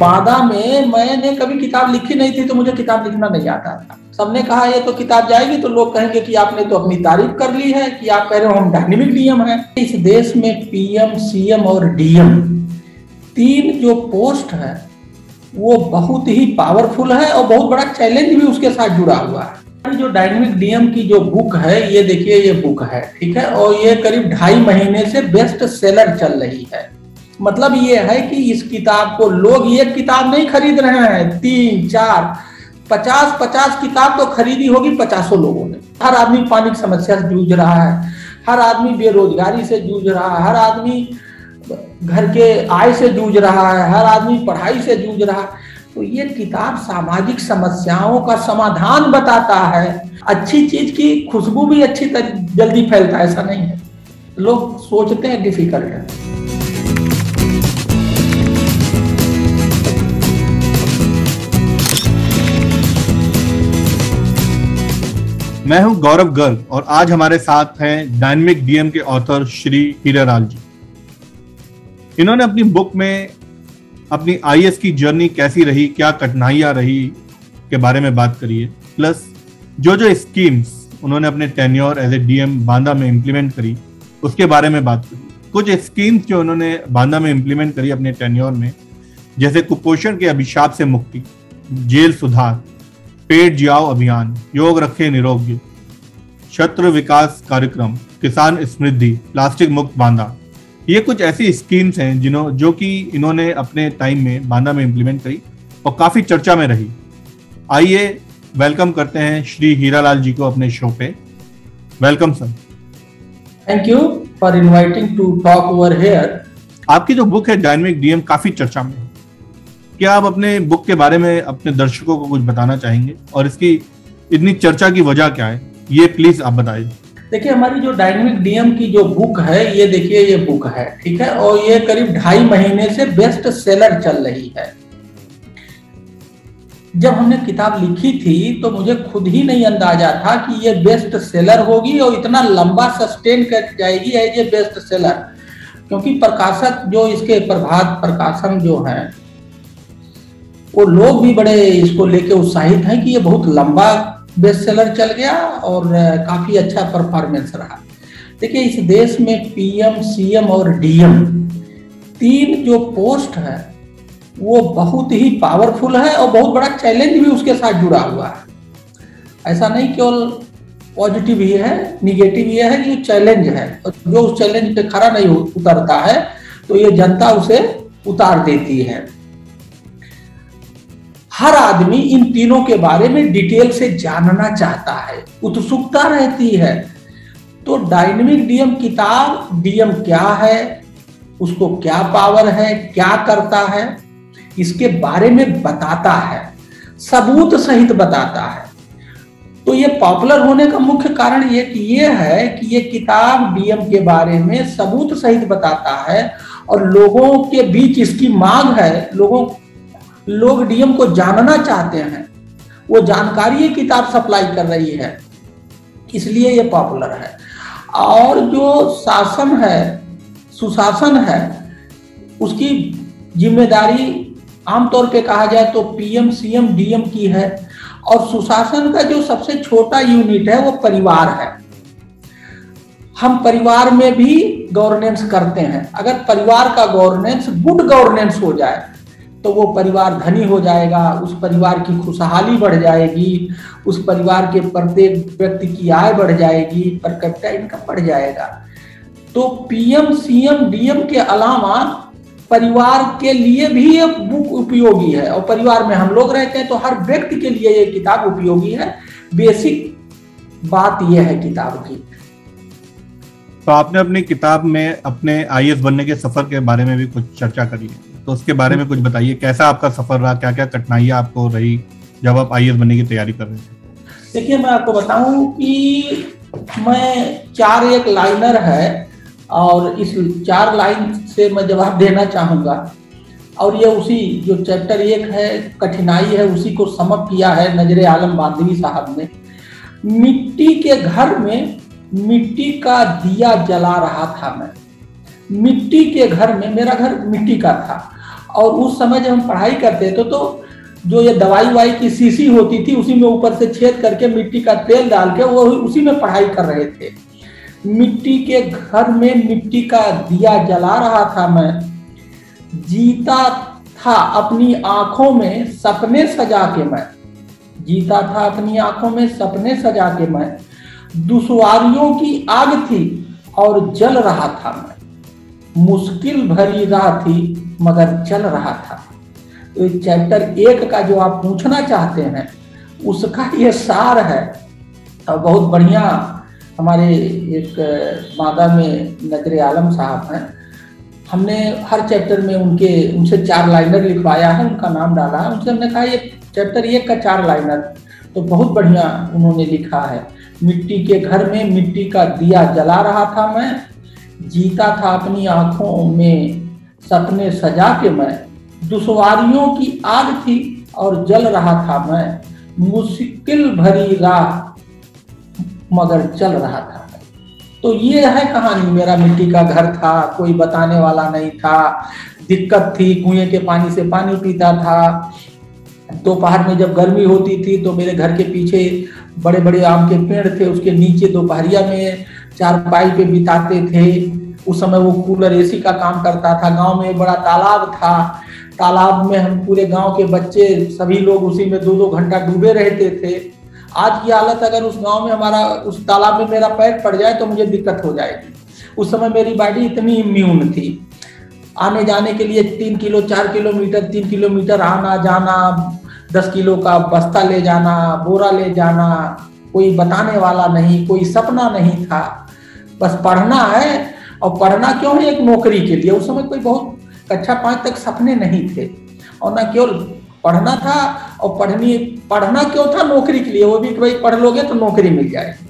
बांदा में मैंने कभी किताब लिखी नहीं थी, तो मुझे किताब लिखना नहीं आता था। सबने कहा ये तो किताब जाएगी तो लोग कहेंगे कि आपने तो अपनी तारीफ कर ली है, कि आप कह रहे हो हम डायनेमिक डीएम हैं। इस देश में पीएम, सीएम और डीएम तीन जो पोस्ट है वो बहुत ही पावरफुल है और बहुत बड़ा चैलेंज भी उसके साथ जुड़ा हुआ है। जो डायनेमिक डीएम की जो बुक है, ये देखिए ये बुक है, ठीक है, और ये करीब 2.5 महीने से बेस्ट सेलर चल रही है। मतलब ये है कि इस किताब को लोग एक किताब नहीं खरीद रहे हैं, 3, 4, 50 किताब तो खरीदी होगी 50 लोगों ने। हर आदमी पानी की समस्या से जूझ रहा है, हर आदमी बेरोजगारी से जूझ रहा है, हर आदमी घर के आय से जूझ रहा है, हर आदमी पढ़ाई से जूझ रहा है। तो ये किताब सामाजिक समस्याओं का समाधान बताता है। अच्छी चीज की खुशबू भी अच्छी जल्दी फैलता है, ऐसा नहीं है। लोग सोचते हैं डिफिकल्ट है। मैं हूं गौरव गर्ग और आज हमारे साथ हैं डायनेमिक डीएम के ऑथर श्री हीरालाल जी। इन्होंने अपनी बुक में अपनी आईएएस की जर्नी कैसी रही, क्या कठिनाइयां रही के बारे में बात करी है, प्लस जो स्कीम्स उन्होंने अपने tenure as a DM Banda में इम्प्लीमेंट करी उसके बारे में बात करी। कुछ स्कीम्स जो उन्होंने बांदा में इम्प्लीमेंट करी अपने टेन्योर में, जैसे कुपोषण के अभिशाप से मुक्ति, जेल सुधार, पेट जियाओ अभियान, योग रखे निरोग्य, छात्र विकास कार्यक्रम, किसान समृद्धि, प्लास्टिक मुक्त बांदा, ये कुछ ऐसी स्कीम्स हैं जो कि इन्होंने अपने टाइम में बांदा में इम्प्लीमेंट करी और काफी चर्चा में रही। आइए वेलकम करते हैं श्री हीरालाल जी को अपने शो पे। Welcome sir. Thank you for inviting to talk over here. आपकी जो बुक है डायनेमिक डीएम काफी चर्चा में है, क्या आप अपने बुक के बारे में अपने दर्शकों को कुछ बताना चाहेंगे और इसकी इतनी चर्चा की वजह क्या है, ये प्लीज आप बताइए। देखिए हमारी जो डायनेमिक डीएम की जो बुक है, ये देखिए ये बुक है, ठीक है, और ये करीब 2.5 महीने से बेस्ट सेलर चल रही है। जब हमने किताब लिखी थी तो मुझे खुद ही नहीं अंदाजा था कि ये बेस्ट सेलर होगी और इतना लंबा सस्टेन कर जाएगी एज ए बेस्ट सेलर, क्योंकि प्रकाशक जो इसके प्रभात प्रकाशन जो है वो लोग भी बड़े इसको लेके उत्साहित हैं कि ये बहुत लंबा बेस्ट सेलर चल गया और काफी अच्छा परफॉर्मेंस रहा। देखिए इस देश में पीएम, सीएम और डीएम तीन जो पोस्ट है वो बहुत ही पावरफुल है और बहुत बड़ा चैलेंज भी उसके साथ जुड़ा हुआ है। ऐसा नहीं केवल पॉजिटिव ही है, निगेटिव ये है कि चैलेंज है, और जो उस चैलेंज पे खरा नहीं उतरता है तो ये जनता उसे उतार देती है। हर आदमी इन तीनों के बारे में डिटेल से जानना चाहता है, उत्सुकता रहती है। तो डायनेमिक डीएम किताब, डीएम क्या है, उसको क्या पावर है, क्या करता है, इसके बारे में बताता है, सबूत सहित बताता है। तो ये पॉपुलर होने का मुख्य कारण ये है कि ये किताब डीएम के बारे में सबूत सहित बताता है और लोगों के बीच इसकी मांग है। लोग डीएम को जानना चाहते हैं, वो जानकारी ये किताब सप्लाई कर रही है, इसलिए ये पॉपुलर है। और जो शासन है, सुशासन है, उसकी जिम्मेदारी आमतौर पे कहा जाए तो पीएम, सीएम, डीएम की है। और सुशासन का जो सबसे छोटा यूनिट है वो परिवार है। हम परिवार में भी गवर्नेंस करते हैं। अगर परिवार का गवर्नेंस गुड गवर्नेंस हो जाए तो वो परिवार धनी हो जाएगा, उस परिवार की खुशहाली बढ़ जाएगी, उस परिवार के प्रत्येक व्यक्ति की आय बढ़ जाएगी, पर कैपिटा इनकम बढ़ जाएगा। तो पीएम, सीएम, डीएम के अलावा परिवार के लिए भी ये बुक उपयोगी है, और परिवार में हम लोग रहते हैं तो हर व्यक्ति के लिए ये किताब उपयोगी है। बेसिक बात यह है किताब की। तो आपने अपनी किताब में अपने आईएएस बनने के सफर के बारे में भी कुछ चर्चा करी है, तो उसके बारे में कुछ बताइए। कैसा आपका सफर रहा, क्या क्या कठिनाइयां आपको रही जब आप आईएएस बनने की तैयारी कर रहे थे? देखिए मैं आपको बताऊं कि मैं 4 एक लाइनर है और इस 4 लाइन से मैं जवाब देना चाहूंगा, और ये उसी जो चैप्टर 1 है कठिनाई है उसी को समअप किया है नजरे आलम बांधवी साहब ने। मिट्टी के घर में मिट्टी का दिया जला रहा था मैं। मिट्टी के घर में, मेरा घर मिट्टी का था और उस समय जब हम पढ़ाई करते थे तो जो ये दवाई वाई की शीशी होती थी उसी में ऊपर से छेद करके मिट्टी का तेल डाल के वो उसी में पढ़ाई कर रहे थे। मिट्टी के घर में मिट्टी का दिया जला रहा था मैं, जीता था अपनी आंखों में सपने सजा के मैं, जीता था अपनी आंखों में सपने सजा के मैं, दुश्वारियों की आग थी और जल रहा था मैं, मुश्किल भरी राह थी मगर चल रहा था। तो चैप्टर 1 का जो आप पूछना चाहते हैं उसका ये सार है। और बहुत बढ़िया हमारे एक मादा में नजर आलम साहब हैं, हमने हर चैप्टर में उनसे 4 लाइनर लिखवाया है, उनका नाम डाला है। उनसे हमने कहा ये चैप्टर 1 का 4 लाइनर तो बहुत बढ़िया उन्होंने लिखा है। मिट्टी के घर में मिट्टी का दिया जला रहा था मैं, जीता था अपनी आंखों में सपने सजा के मैं, दुश्वारियों की आग थी और जल रहा था मैं, मुश्किल भरी राह मगर चल रहा था। तो ये है कहानी। मेरा मिट्टी का घर था, कोई बताने वाला नहीं था, दिक्कत थी, कुएं के पानी से पानी पीता था। दोपहर में जब गर्मी होती थी तो मेरे घर के पीछे बड़े बड़े आम के पेड़ थे, उसके नीचे दोपहरिया में चारपाई पे बिताते थे। उस समय वो कूलर एसी का काम करता था। गांव में एक बड़ा तालाब था, तालाब में हम पूरे गांव के बच्चे सभी लोग उसी में 2-2 घंटा डूबे रहते थे। आज की हालत अगर उस गांव में हमारा उस तालाब में मेरा पैर पड़ जाए तो मुझे दिक्कत हो जाएगी। उस समय मेरी बॉडी इतनी इम्यून थी, आने जाने के लिए 3 किलो 4 किलोमीटर 3 किलोमीटर आना जाना, 10 किलो का बस्ता ले जाना, बोरा ले जाना, कोई बताने वाला नहीं, कोई सपना नहीं था, बस पढ़ना है। और पढ़ना क्यों है? एक नौकरी के लिए। उस समय कोई बहुत कक्षा 5 तक सपने नहीं थे और ना केवल पढ़ना था, और पढ़ना क्यों था? नौकरी के लिए, वो भी कि भाई पढ़ लोगे तो नौकरी मिल जाएगी।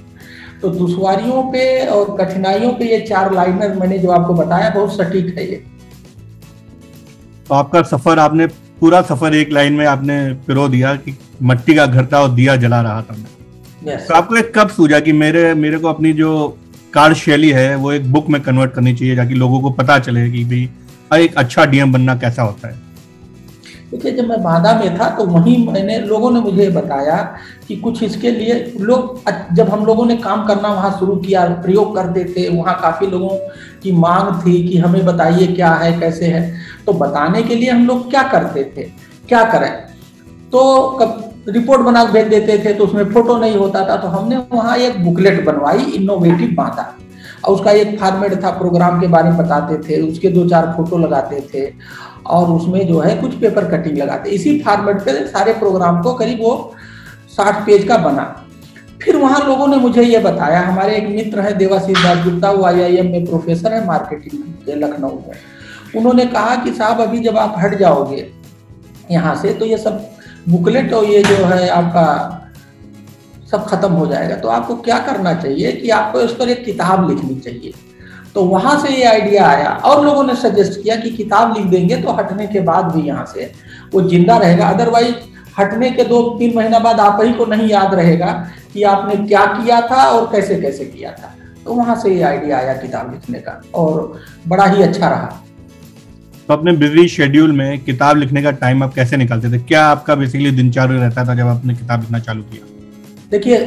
तो दुश्वारियों पे और कठिनाइयों पे ये 4 लाइनर मैंने जो आपको बताया बहुत सटीक है ये। तो आपका सफर, आपने पूरा सफर एक लाइन में आपने पिरो दिया कि मट्टी का घर था और दिया जला रहा था मैं। तो आपको एक कब सूझा कि मेरे को अपनी जो कार्यशैली है वो एक बुक में कन्वर्ट करनी चाहिए ताकि लोगों को पता चले कि भाई एक अच्छा डीएम बनना कैसा होता है? देखिए, जब मैं बांदा में था तो वहीं लोगों ने मुझे बताया कि कुछ इसके लिए लोग, जब हम लोगों ने काम करना वहाँ शुरू किया, प्रयोग करते थे, वहाँ काफ़ी लोगों की मांग थी कि हमें बताइए क्या है कैसे है। तो बताने के लिए हम लोग क्या करते थे, क्या करें, तो रिपोर्ट बना भेज देते थे तो उसमें फोटो नहीं होता था। तो हमने वहाँ एक बुकलेट बनवाई, इनोवेटिव बांदा, और उसका एक फॉर्मेट था, प्रोग्राम के बारे में बताते थे, उसके 2-4 फोटो लगाते थे और उसमें जो है कुछ पेपर कटिंग लगाते। इसी फॉर्मेट पे सारे प्रोग्राम को करीब वो 60 पेज का बना। फिर वहाँ लोगों ने मुझे ये बताया, हमारे एक मित्र है देवाशीष दास गुप्ता, वो IIM में प्रोफेसर है मार्केटिंग के लखनऊ में। उन्होंने कहा कि साहब अभी जब आप हट जाओगे यहाँ से तो ये सब बुकलेट और ये जो है आपका सब खत्म हो जाएगा, तो आपको क्या करना चाहिए कि आपको इस पर एक किताब लिखनी चाहिए। तो वहां से ये आइडिया आया और लोगों ने सजेस्ट किया कि किताब लिख देंगे तो हटने के बाद भी यहाँ से वो जिंदा रहेगा, अदरवाइज हटने के 2-3 महीना बाद आप ही को नहीं याद रहेगा कि आपने क्या किया था और कैसे कैसे किया था। तो वहां से ये आइडिया आया किताब लिखने का और बड़ा ही अच्छा रहा। तो अपने बिजी शेड्यूल में किताब लिखने का टाइम आप कैसे निकालते थे? क्या आपका बेसिकली दिनचर्या रहता था जब आपने किताब लिखना चालू किया? देखिए,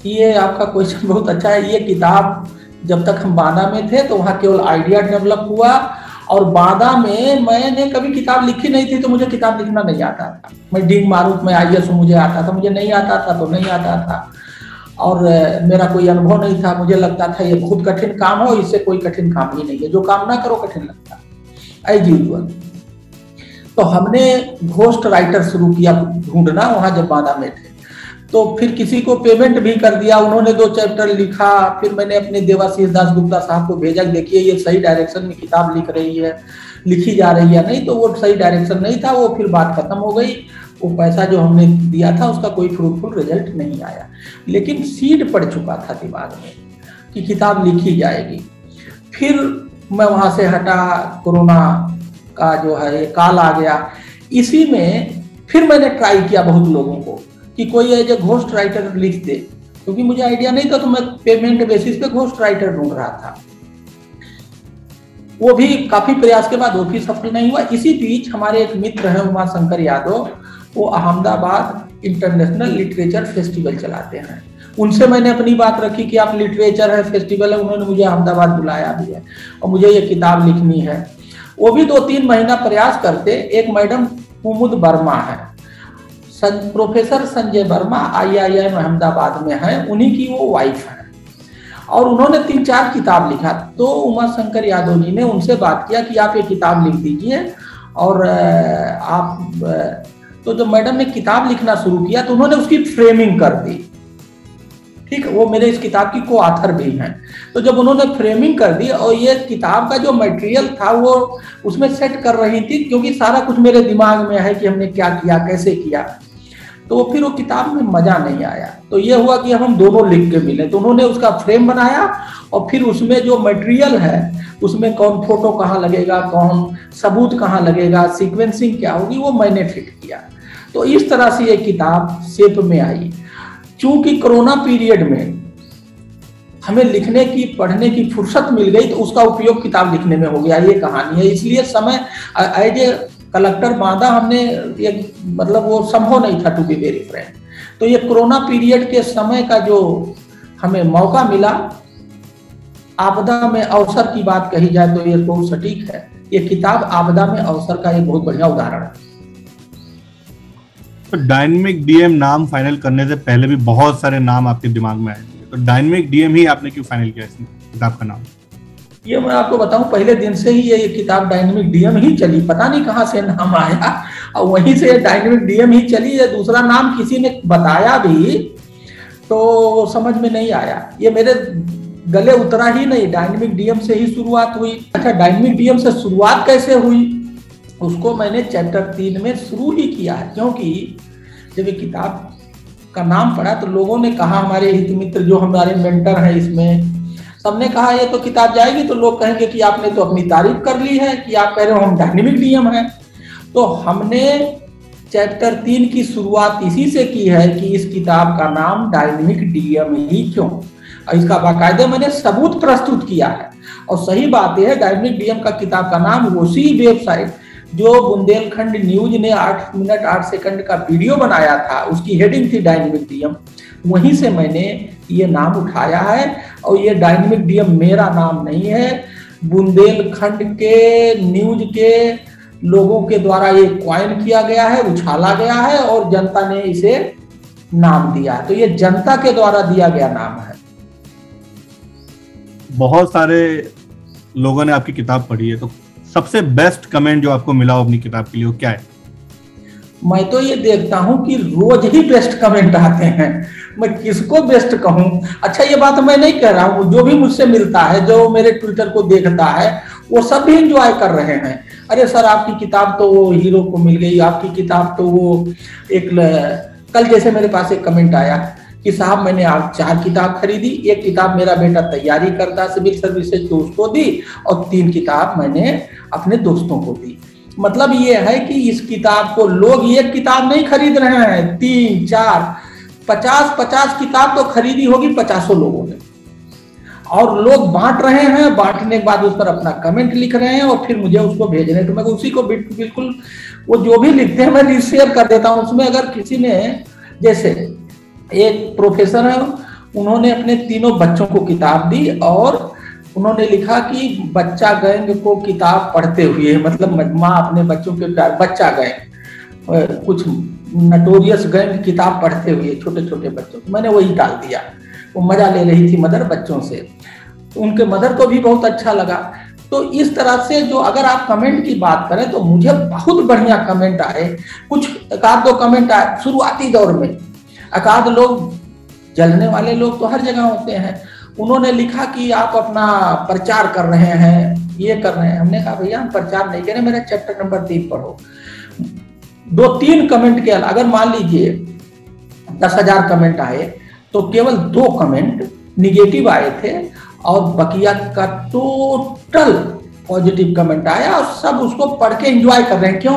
ये आपका क्वेश्चन बहुत अच्छा है। ये किताब जब तक हम बांदा में थे तो वहाँ केवल आइडिया डेवलप हुआ, और बांदा में मैंने कभी किताब लिखी नहीं थी तो मुझे किताब लिखना नहीं आता था। मैं डींग मारूफ में IAS मुझे आता था, मुझे नहीं आता था तो नहीं आता था, और मेरा कोई अनुभव नहीं था। मुझे लगता था ये बहुत कठिन काम हो, इससे कोई कठिन काम ही नहीं है, जो काम ना करो कठिन लगता एज यूजुअल। तो हमने घोस्ट राइटर शुरू किया ढूंढना वहां जब बांदा में थे। तो फिर किसी को पेमेंट भी कर दिया, उन्होंने 2 चैप्टर लिखा। फिर मैंने अपने देवाशीष दास गुप्ता साहब को भेजा, देखिए ये सही डायरेक्शन में किताब लिख रही है, लिखी जा रही है। नहीं तो वो सही डायरेक्शन नहीं था, वो फिर बात खत्म हो गई। वो पैसा जो हमने दिया था उसका कोई फ्रूटफुल रिजल्ट नहीं आया, लेकिन सीड पड़ चुका था दिमाग में कि किताब लिखी जाएगी। फिर मैं वहां से हटा, कोरोना का जो है काल आ गया। इसी में फिर मैंने ट्राई किया बहुत लोगों को कि कोई एज ए घोस्ट राइटर लिख दे, क्योंकि मुझे आइडिया नहीं था, तो मैं पेमेंट बेसिस पे घोस्ट राइटर ढूंढ रहा था। वो भी काफी प्रयास के बाद वो भी सफल नहीं हुआ। इसी बीच हमारे एक मित्र हैं उमा शंकर यादव, वो अहमदाबाद इंटरनेशनल लिटरेचर फेस्टिवल चलाते हैं। उनसे मैंने अपनी बात रखी कि आप लिटरेचर है फेस्टिवल है, उन्होंने मुझे अहमदाबाद बुलाया भी है और मुझे ये किताब लिखनी है। वो भी 2-3 महीना प्रयास करते। एक मैडम कुमुद वर्मा है, प्रोफेसर संजय वर्मा IIM अहमदाबाद में है, उन्हीं की वो वाइफ है, और उन्होंने 3-4 किताब लिखा। तो उमा शंकर यादव जी ने उनसे बात किया कि आप ये किताब लिख दीजिए। और आप तो जब मैडम ने किताब लिखना शुरू किया तो उन्होंने उसकी फ्रेमिंग कर दी। ठीक, वो मेरे इस किताब की को ऑथर भी हैं। तो जब उन्होंने फ्रेमिंग कर दी और ये किताब का जो मटेरियल था वो उसमें सेट कर रही थी, क्योंकि सारा कुछ मेरे दिमाग में है कि हमने क्या किया, कैसे किया। तो फिर वो किताब में मजा नहीं आया। तो ये हुआ कि हम दोनों लिख के मिले। तो उन्होंने उसका फ्रेम बनाया और फिर उसमें जो मटेरियल है उसमें कौन फोटो कहाँ लगेगा, कौन सबूत कहाँ लगेगा, सीक्वेंसिंग क्या होगी, वो मैंने फिट किया। तो इस तरह से ये किताब शेप में आई। चूंकि कोरोना पीरियड में हमें लिखने की, पढ़ने की फुर्सत मिल गई तो उसका उपयोग किताब लिखने में हो गया, ये कहानी है। इसलिए समय एज ए कलेक्टर बांदा हमने ये मतलब वो संभव नहीं था, टू बी वेरी फ्रैंक। तो ये कोरोना पीरियड के समय का जो हमें मौका मिला, आपदा में अवसर की बात कही जाए तो ये बहुत सटीक है। ये किताब आपदा में अवसर का एक बहुत बढ़िया उदाहरण है। तो डायनेमिक डीएम नाम फाइनल करने से पहले भी बहुत सारे नाम आपके दिमाग में आए, तो डायनेमिक डीएम ही आपने क्यों फाइनल किया इस किताब का नाम? ये मैं आपको बताऊं, पहले दिन से ही ये किताब डायनेमिक डीएम ही चली, पता नहीं कहां से नाम आया और वहीं से डायनेमिक डीएम ही चली। ये दूसरा नाम किसी ने बताया भी तो समझ में नहीं आया, ये मेरे गले उतरा ही नहीं। डायनेमिक डीएम से ही शुरुआत हुई। अच्छा, डायनेमिक डीएम से शुरुआत कैसे हुई उसको मैंने चैप्टर 3 में शुरू ही किया है, क्योंकि जब ये किताब का नाम पढ़ा तो लोगों ने कहा, हमारे हित मित्र जो हमारे मेंटर हैं इसमें, सबने कहा ये तो किताब जाएगी तो लोग कहेंगे कि आपने तो अपनी तारीफ कर ली है कि आप कह रहे हो हम डायनेमिक डीएम हैं। तो हमने चैप्टर 3 की शुरुआत इसी से की है कि इस किताब का नाम डायनेमिक डीएम ही क्यों, और इसका बाकायदे मैंने सबूत प्रस्तुत किया है। और सही बात यह है, डायनेमिक डीएम का किताब का नाम उसी वेबसाइट जो बुंदेलखंड न्यूज ने 8 मिनट 8 सेकंड का वीडियो बनाया था, उसकी हेडिंग थी डायनेमिक डीएम, वहीं से मैंने ये नाम उठाया है। और ये डायनेमिक डीएम मेरा नाम नहीं है, बुंदेलखंड के न्यूज के लोगों के द्वारा ये क्वाइन किया गया है, उछाला गया है और जनता ने इसे नाम दिया। तो ये जनता के द्वारा दिया गया नाम है। बहुत सारे लोगों ने आपकी किताब पढ़ी है, तो सबसे बेस्ट कमेंट जो आपको मिला हो अपनी किताब के लिए वो क्या है? मैं तो ये देखता हूं कि रोज ही बेस्ट कमेंट आते हैं, मैं किसको बेस्ट कहूं। अच्छा, ये बात मैं नहीं कह रहा हूं, जो भी मुझसे मिलता है, जो मेरे ट्विटर को देखता है, वो सब भी एंजॉय कर रहे हैं। अरे सर, आपकी किताब तो वो हीरो को मिल गई, आपकी किताब तो वो एक कल जैसे मेरे पास एक कमेंट आया कि साहब मैंने आप 4 किताब खरीदी, एक किताब मेरा बेटा तैयारी करता सिविल सर्विसेज तो उसको दी, और 3 किताब मैंने अपने दोस्तों को दी। मतलब ये है कि इस किताब को लोग एक किताब नहीं खरीद रहे हैं, 3, 4, 50 किताब तो खरीदी होगी 50 लोगों ने, और लोग बांट रहे हैं। बांटने के बाद उस पर अपना कमेंट लिख रहे हैं और फिर मुझे उसको भेज रहे हैं। तो मैं उसी को बिल्कुल वो जो भी लिखते हैं मैं रीशेयर कर देता हूँ। उसमें अगर किसी ने, जैसे एक प्रोफेसर है, उन्होंने अपने 3 बच्चों को किताब दी और उन्होंने लिखा कि बच्चा गैंग को किताब पढ़ते हुए, मतलब माँ अपने बच्चों के बच्चा गैंग, कुछ नटोरियस गैंग किताब पढ़ते हुए छोटे छोटे बच्चों को। मैंने वही डाल दिया। वो मजा ले रही थी मदर बच्चों से, तो उनके मदर को भी बहुत अच्छा लगा। तो इस तरह से जो अगर आप कमेंट की बात करें तो मुझे बहुत बढ़िया कमेंट आए। कुछ 1-2 कमेंट आए शुरुआती दौर में, 1-2 लोग, जलने वाले लोग तो हर जगह होते हैं, उन्होंने लिखा कि आप अपना प्रचार कर रहे हैं, ये कर रहे हैं। हमने कहा भैया हम प्रचार नहीं करें, मेरा चैप्टर नंबर 3 पढ़ो। 2-3 कमेंट के अगर मान लीजिए 10,000 कमेंट आए तो केवल 2 कमेंट निगेटिव आए थे और बकिया का टोटल पॉजिटिव कमेंट आया, और सब उसको पढ़ के एंजॉय कर रहे हैं। क्यों?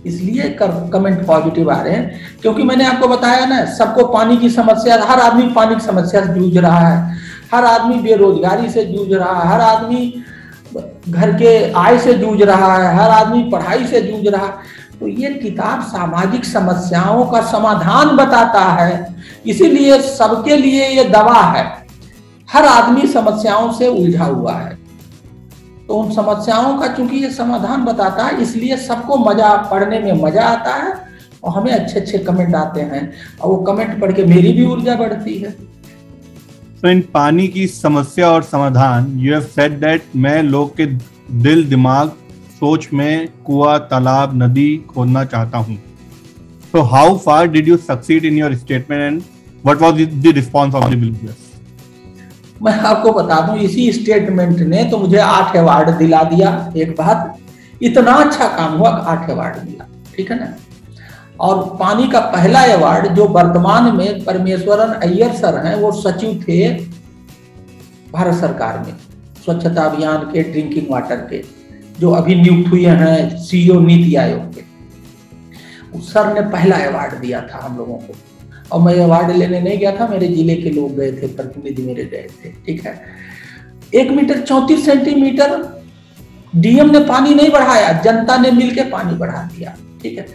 इसलिए कमेंट पॉजिटिव आ रहे हैं क्योंकि मैंने आपको बताया ना, सबको पानी की समस्या, हर आदमी पानी की समस्या से जूझ रहा है, हर आदमी बेरोजगारी से जूझ रहा है, हर आदमी घर के आय से जूझ रहा है, हर आदमी पढ़ाई से जूझ रहा है। तो ये किताब सामाजिक समस्याओं का समाधान बताता है, इसीलिए सबके लिए ये दवा है। हर आदमी समस्याओं से उलझा हुआ है, तो उन समस्याओं का चूंकि ये समाधान बताता है, इसलिए सबको मजा, पढ़ने में मजा आता है और हमें अच्छे अच्छे कमेंट आते हैं, और वो कमेंट पढ़ के मेरी भी ऊर्जा बढ़ती है। तो इन पानी की समस्या और समाधान, यू हैव सेड दैट मैं लोग के दिल, दिमाग, सोच में कुआं, तालाब, नदी खोदना चाहता हूं। तो how far did you succeed in your statement and what was the response of the viewers? मैं आपको बता दूं, इसी स्टेटमेंट ने तो मुझे 8 अवार्ड दिला दिया। एक बात, इतना अच्छा काम हुआ, 8 अवार्ड मिला, ठीक है ना। और पानी का पहला अवार्ड जो वर्तमान में परमेश्वरन अय्यर सर हैं, वो सचिव थे भारत सरकार में स्वच्छता अभियान के, ड्रिंकिंग वाटर के, जो अभी नियुक्त हुए हैं सीईओ नीति आयोग के। उस सर ने पहला अवार्ड दिया था हम लोगों को, और मैं अवार्ड लेने नहीं गया था, मेरे जिले के लोग गए थे, प्रतिनिधि मेरे गए थे, ठीक है। 1 मीटर 34 सेंटीमीटर डीएम ने पानी नहीं बढ़ाया, जनता ने मिलकर पानी बढ़ा दिया, ठीक है।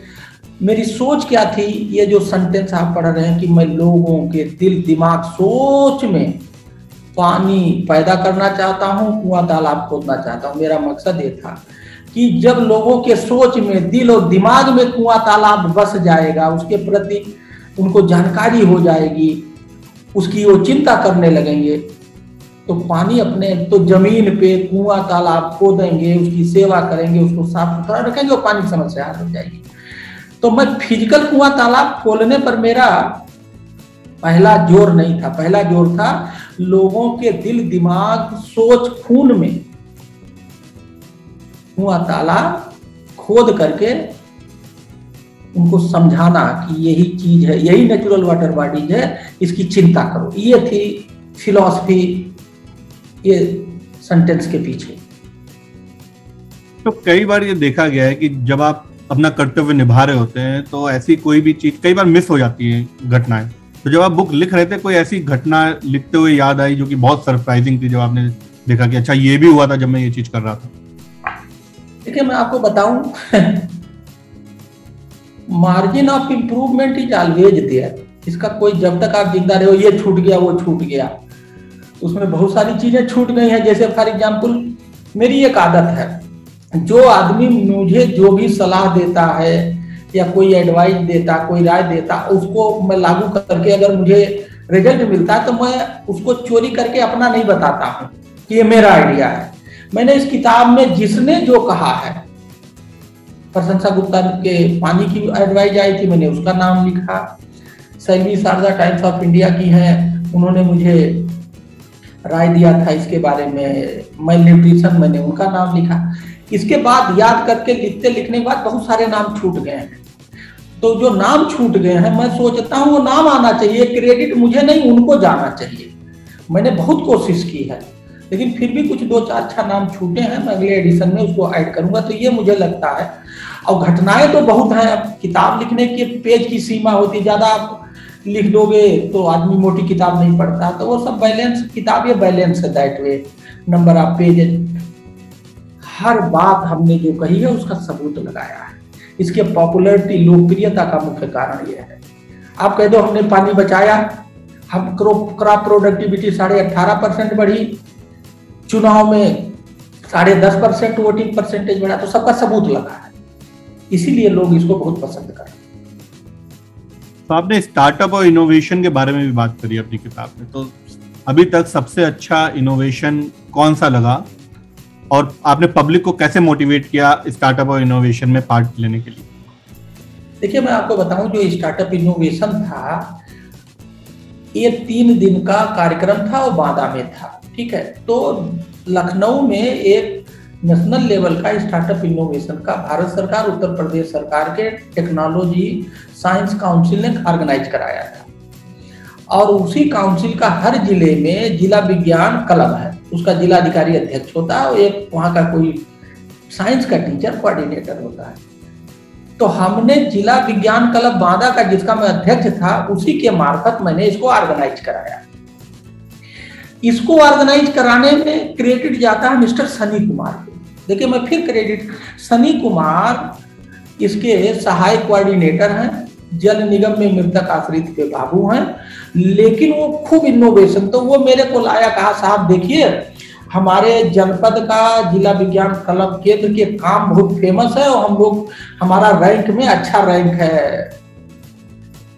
मेरी सोच क्या थी, ये जो सेंटेंस आप पढ़ रहे हैं कि मैं लोगों के दिल, दिमाग, सोच में पानी पैदा करना चाहता हूँ, कुआं तालाब खोदना चाहता हूँ। मेरा मकसद ये था कि जब लोगों के सोच में, दिल और दिमाग में कुआं तालाब बस जाएगा, उसके प्रति उनको जानकारी हो जाएगी, उसकी वो चिंता करने लगेंगे, तो पानी अपने तो जमीन पे कुआं तालाब खोदेंगे, उसकी सेवा करेंगे, उसको साफ सुथरा रखेंगे और पानी की समस्या हल हो जाएगी। तो मैं फिजिकल कुआं तालाब खोलने पर मेरा पहला जोर नहीं था, पहला जोर था लोगों के दिल, दिमाग, सोच, खून में कुआं तालाब खोद करके उनको समझाना कि यही चीज है, यही नेचुरल वाटर बॉडीज है, इसकी चिंता करो। ये थी फिलॉसफी ये सेंटेंस के पीछे। तो कई बार ये देखा गया है कि जब आप अपना कर्तव्य निभा रहे होते हैं तो ऐसी कोई भी चीज कई बार मिस हो जाती है, घटनाएं। तो जब आप बुक लिख रहे थे, कोई ऐसी घटना लिखते हुए याद आई जो कि बहुत सरप्राइजिंग थी, जब आपने देखा कि अच्छा ये भी हुआ था जब मैं ये चीज कर रहा था? देखिए मैं आपको बताऊं, margin of improvement is always there. इसका कोई, जब तक आप जिंदा रहे हो, ये छूट गया, वो छूट गया, उसमें बहुत सारी चीजें छूट गई हैं। जैसे फॉर एग्जांपल, मेरी एक आदत है, जो आदमी मुझे जो भी सलाह देता है या कोई एडवाइस देता, कोई राय देता, उसको मैं लागू करके अगर मुझे रिजल्ट मिलता है तो मैं उसको चोरी करके अपना नहीं बताता हूँ कि ये मेरा आइडिया है। मैंने इस किताब में जिसने जो कहा है, प्रशंसा गुप्ता के पानी की एडवाइस आई थी, मैंने उसका नाम लिखा। सैलवी शारदा टाइम्स ऑफ इंडिया की हैं, उन्होंने मुझे राय दिया था इसके बारे में, मैं न्यूट्रिशन, मैंने उनका नाम लिखा। इसके बाद याद करके लिखने के बाद बहुत सारे नाम छूट गए हैं। तो जो नाम छूट गए हैं, मैं सोचता हूँ वो नाम आना चाहिए, क्रेडिट मुझे नहीं, उनको जाना चाहिए। मैंने बहुत कोशिश की है, लेकिन फिर भी कुछ 2-4 अच्छा नाम छूटे हैं, मैं अगले एडिशन में उसको ऐड करूंगा। तो ये मुझे लगता है, और घटनाएं तो बहुत हैं। अब किताब लिखने के पेज की सीमा होती, ज्यादा आप लिख दोगे तो आदमी मोटी किताब नहीं पढ़ता, तो वो सब बैलेंस, किताब ये बैलेंस है, that way, number of page, हर बात हमने जो कही है उसका सबूत लगाया है। इसके पॉपुलैरिटी, लोकप्रियता का मुख्य कारण यह है। आप कह दो हमने पानी बचाया, हम क्रॉप प्रोडक्टिविटी 18.5% बढ़ी, चुनाव में 10.5% वोटिंग परसेंटेज बढ़ा, तो सबका सबूत लगा है, इसीलिए लोग इसको बहुत पसंद कर रहे हैं। तो आपने स्टार्टअप और इनोवेशन के बारे में भी बात करी अपनी किताब में, तो अभी तक सबसे अच्छा इनोवेशन कौन सा लगा, और आपने पब्लिक को कैसे मोटिवेट किया स्टार्टअप और इनोवेशन में पार्ट लेने के लिए? देखिए मैं आपको बताऊं, जो स्टार्टअप इनोवेशन था, ये 3 दिन का कार्यक्रम था और बांदा में था, ठीक है। तो लखनऊ में एक नेशनल लेवल का स्टार्टअप इनोवेशन का भारत सरकार, उत्तर प्रदेश सरकार के टेक्नोलॉजी साइंस काउंसिल ने ऑर्गेनाइज कराया था, और उसी काउंसिल का हर जिले में जिला विज्ञान क्लब है, उसका जिला अधिकारी अध्यक्ष होता है, और एक वहाँ का कोई साइंस का टीचर कोऑर्डिनेटर होता है। तो हमने जिला विज्ञान क्लब बांदा का, जिसका मैं अध्यक्ष था, उसी के मार्फत मैंने इसको ऑर्गेनाइज कराया। इसको ऑर्गेनाइज कराने में क्रेडिट जाता है मिस्टर सनी कुमार को। देखिए मैं फिर क्रेडिट, सनी कुमार इसके सहायक कोऑर्डिनेटर हैं, जल निगम में मृतक आश्रित के बाबू हैं, लेकिन वो खूब इनोवेशन, तो वो मेरे को लाया, कहा साहब देखिए हमारे जनपद का जिला विज्ञान क्लब केंद्र के काम बहुत फेमस है और हम लोग, हमारा रैंक में अच्छा रैंक है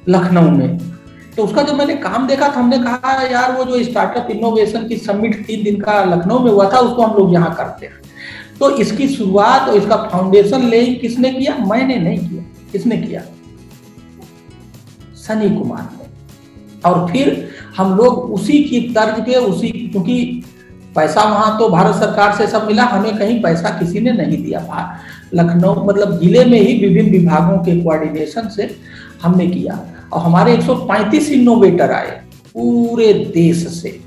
लखनऊ में। तो उसका जब मैंने काम देखा तो हमने कहा यार वो जो स्टार्टअप इनोवेशन की समिट 3 दिन का लखनऊ में हुआ था उसको हम लोग यहाँ करते हैं। तो इसकी शुरुआत और इसका फाउंडेशन लेइंग किसने किया? मैंने नहीं किया। किसने किया? सनी कुमार ने। और फिर हम लोग उसी की तर्ज पे, उसी, क्योंकि पैसा वहां तो भारत सरकार से सब मिला, हमें कहीं पैसा किसी ने नहीं दिया। लखनऊ मतलब जिले में ही विभिन्न विभागों के कोऑर्डिनेशन से हमने किया और हमारे 135 इनोवेटर आए पूरे देश से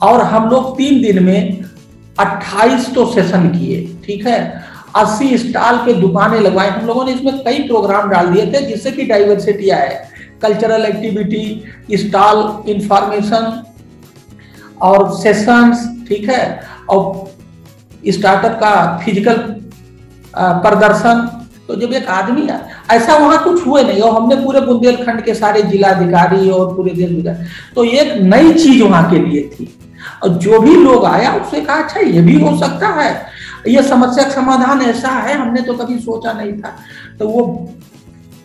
और हम लोग 3 दिन में 28 तो सेशन किए, ठीक है। 80 स्टॉल पे दुकानें लगवाई हम लोगों ने। इसमें कई प्रोग्राम डाल दिए थे जिससे कि डाइवर्सिटी आए, कल्चरल एक्टिविटी, स्टॉल इंफॉर्मेशन और सेशंस, ठीक है, और स्टार्टअप का फिजिकल प्रदर्शन। तो जब एक आदमी ऐसा वहां कुछ हुए नहीं और हमने पूरे बुंदेलखंड के सारे जिलाधिकारी और पूरे देश में, तो एक नई चीज वहां के लिए थी और जो भी लोग आया उससे कहा अच्छा ये भी हो सकता है, ये समस्या का समाधान ऐसा है, हमने तो कभी सोचा नहीं था। तो वो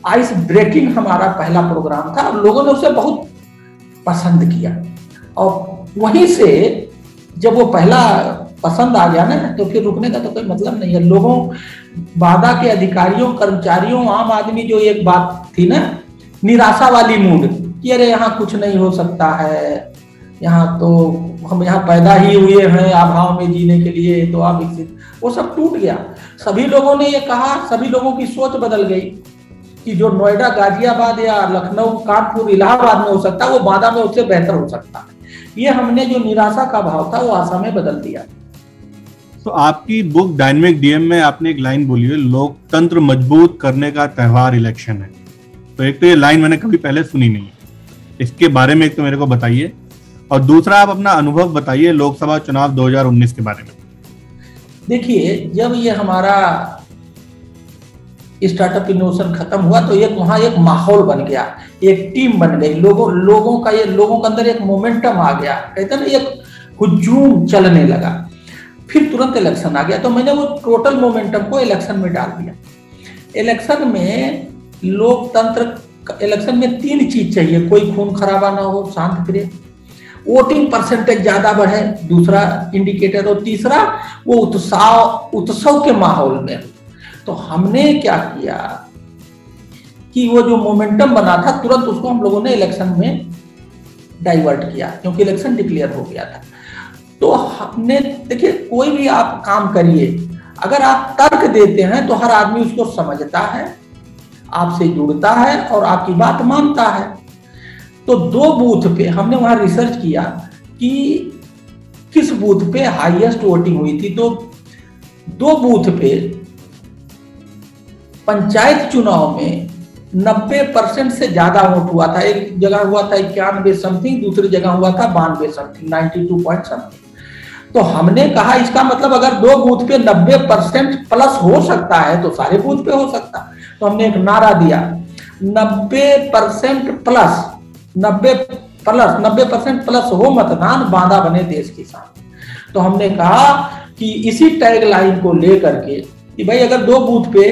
आइस ब्रेकिंग हमारा पहला प्रोग्राम था और लोगों ने उसे बहुत पसंद किया और वहीं से जब वो पहला पसंद आ गया ना तो फिर रुकने का तो कोई मतलब नहीं है। लोगों, वादा के अधिकारियों, कर्मचारियों, आम आदमी, जो एक बात थी ना निराशा वाली मूड कि अरे यहाँ कुछ नहीं हो सकता है, यहाँ तो हम यहाँ पैदा ही हुए हैं अभाव में जीने के लिए, तो आप विकसित, वो सब टूट गया। सभी लोगों ने ये कहा, सभी लोगों की सोच बदल गई कि जो नोएडा, गाजियाबाद या लखनऊ, कानपुर, इलाहाबाद में हो सकता है वो बांदा में उससे बेहतर हो सकता है। ये हमने जो निराशा का भाव था वो आशा में बदल दिया। तो आपकी बुक डायनेमिक डीएम में आपने एक लाइन बोली है, लोकतंत्र मजबूत करने का त्योहार इलेक्शन है। तो एक तो ये लाइन मैंने कभी पहले सुनी नहीं है, इसके बारे में एक तो मेरे को बताइए और दूसरा आप अपना अनुभव बताइए लोकसभा चुनाव 2019 के बारे में। देखिए जब ये हमारा स्टार्टअप इनोवेशन खत्म हुआ तो एक वहां एक माहौल बन गया, एक टीम बन गई, लोगों के अंदर एक मोमेंटम आ गया, कहते ना एक हुजूम चलने लगा। फिर तुरंत इलेक्शन आ गया तो मैंने वो टोटल मोमेंटम को इलेक्शन में डाल दिया। इलेक्शन में लोकतंत्र, इलेक्शन में 3 चीज चाहिए, कोई खून खराबा ना हो, शांत प्रिय, वोटिंग परसेंटेज ज्यादा बढ़े, दूसरा इंडिकेटर, और तीसरा वो उत्सव के माहौल में। तो हमने क्या किया कि वो जो मोमेंटम बना था तुरंत उसको हम लोगों ने इलेक्शन में डाइवर्ट किया क्योंकि इलेक्शन डिक्लेयर हो गया था। तो हमने, देखिए कोई भी आप काम करिए, अगर आप तर्क देते हैं तो हर आदमी उसको समझता है, आपसे जुड़ता है और आपकी बात मानता है। तो 2 बूथ पे हमने वहां रिसर्च किया कि किस बूथ पे हाईएस्ट वोटिंग हुई थी। तो 2 बूथ पे पंचायत चुनाव में 90% से ज्यादा वोट हुआ था। एक जगह हुआ था 91 समथिंग, दूसरी जगह हुआ था 92 समथिंग, 92 पॉइंट समथिंग। तो हमने कहा इसका मतलब अगर 2 बूथ पे 90% प्लस हो सकता है तो सारे बूथ पे हो सकता। तो हमने एक नारा दिया 90% प्लस, 90% प्लस हो मतदान, बांदा बने देश की शान। तो हमने कहा कि इसी टैग लाइन को लेकर के कि भाई अगर 2 बूथ पे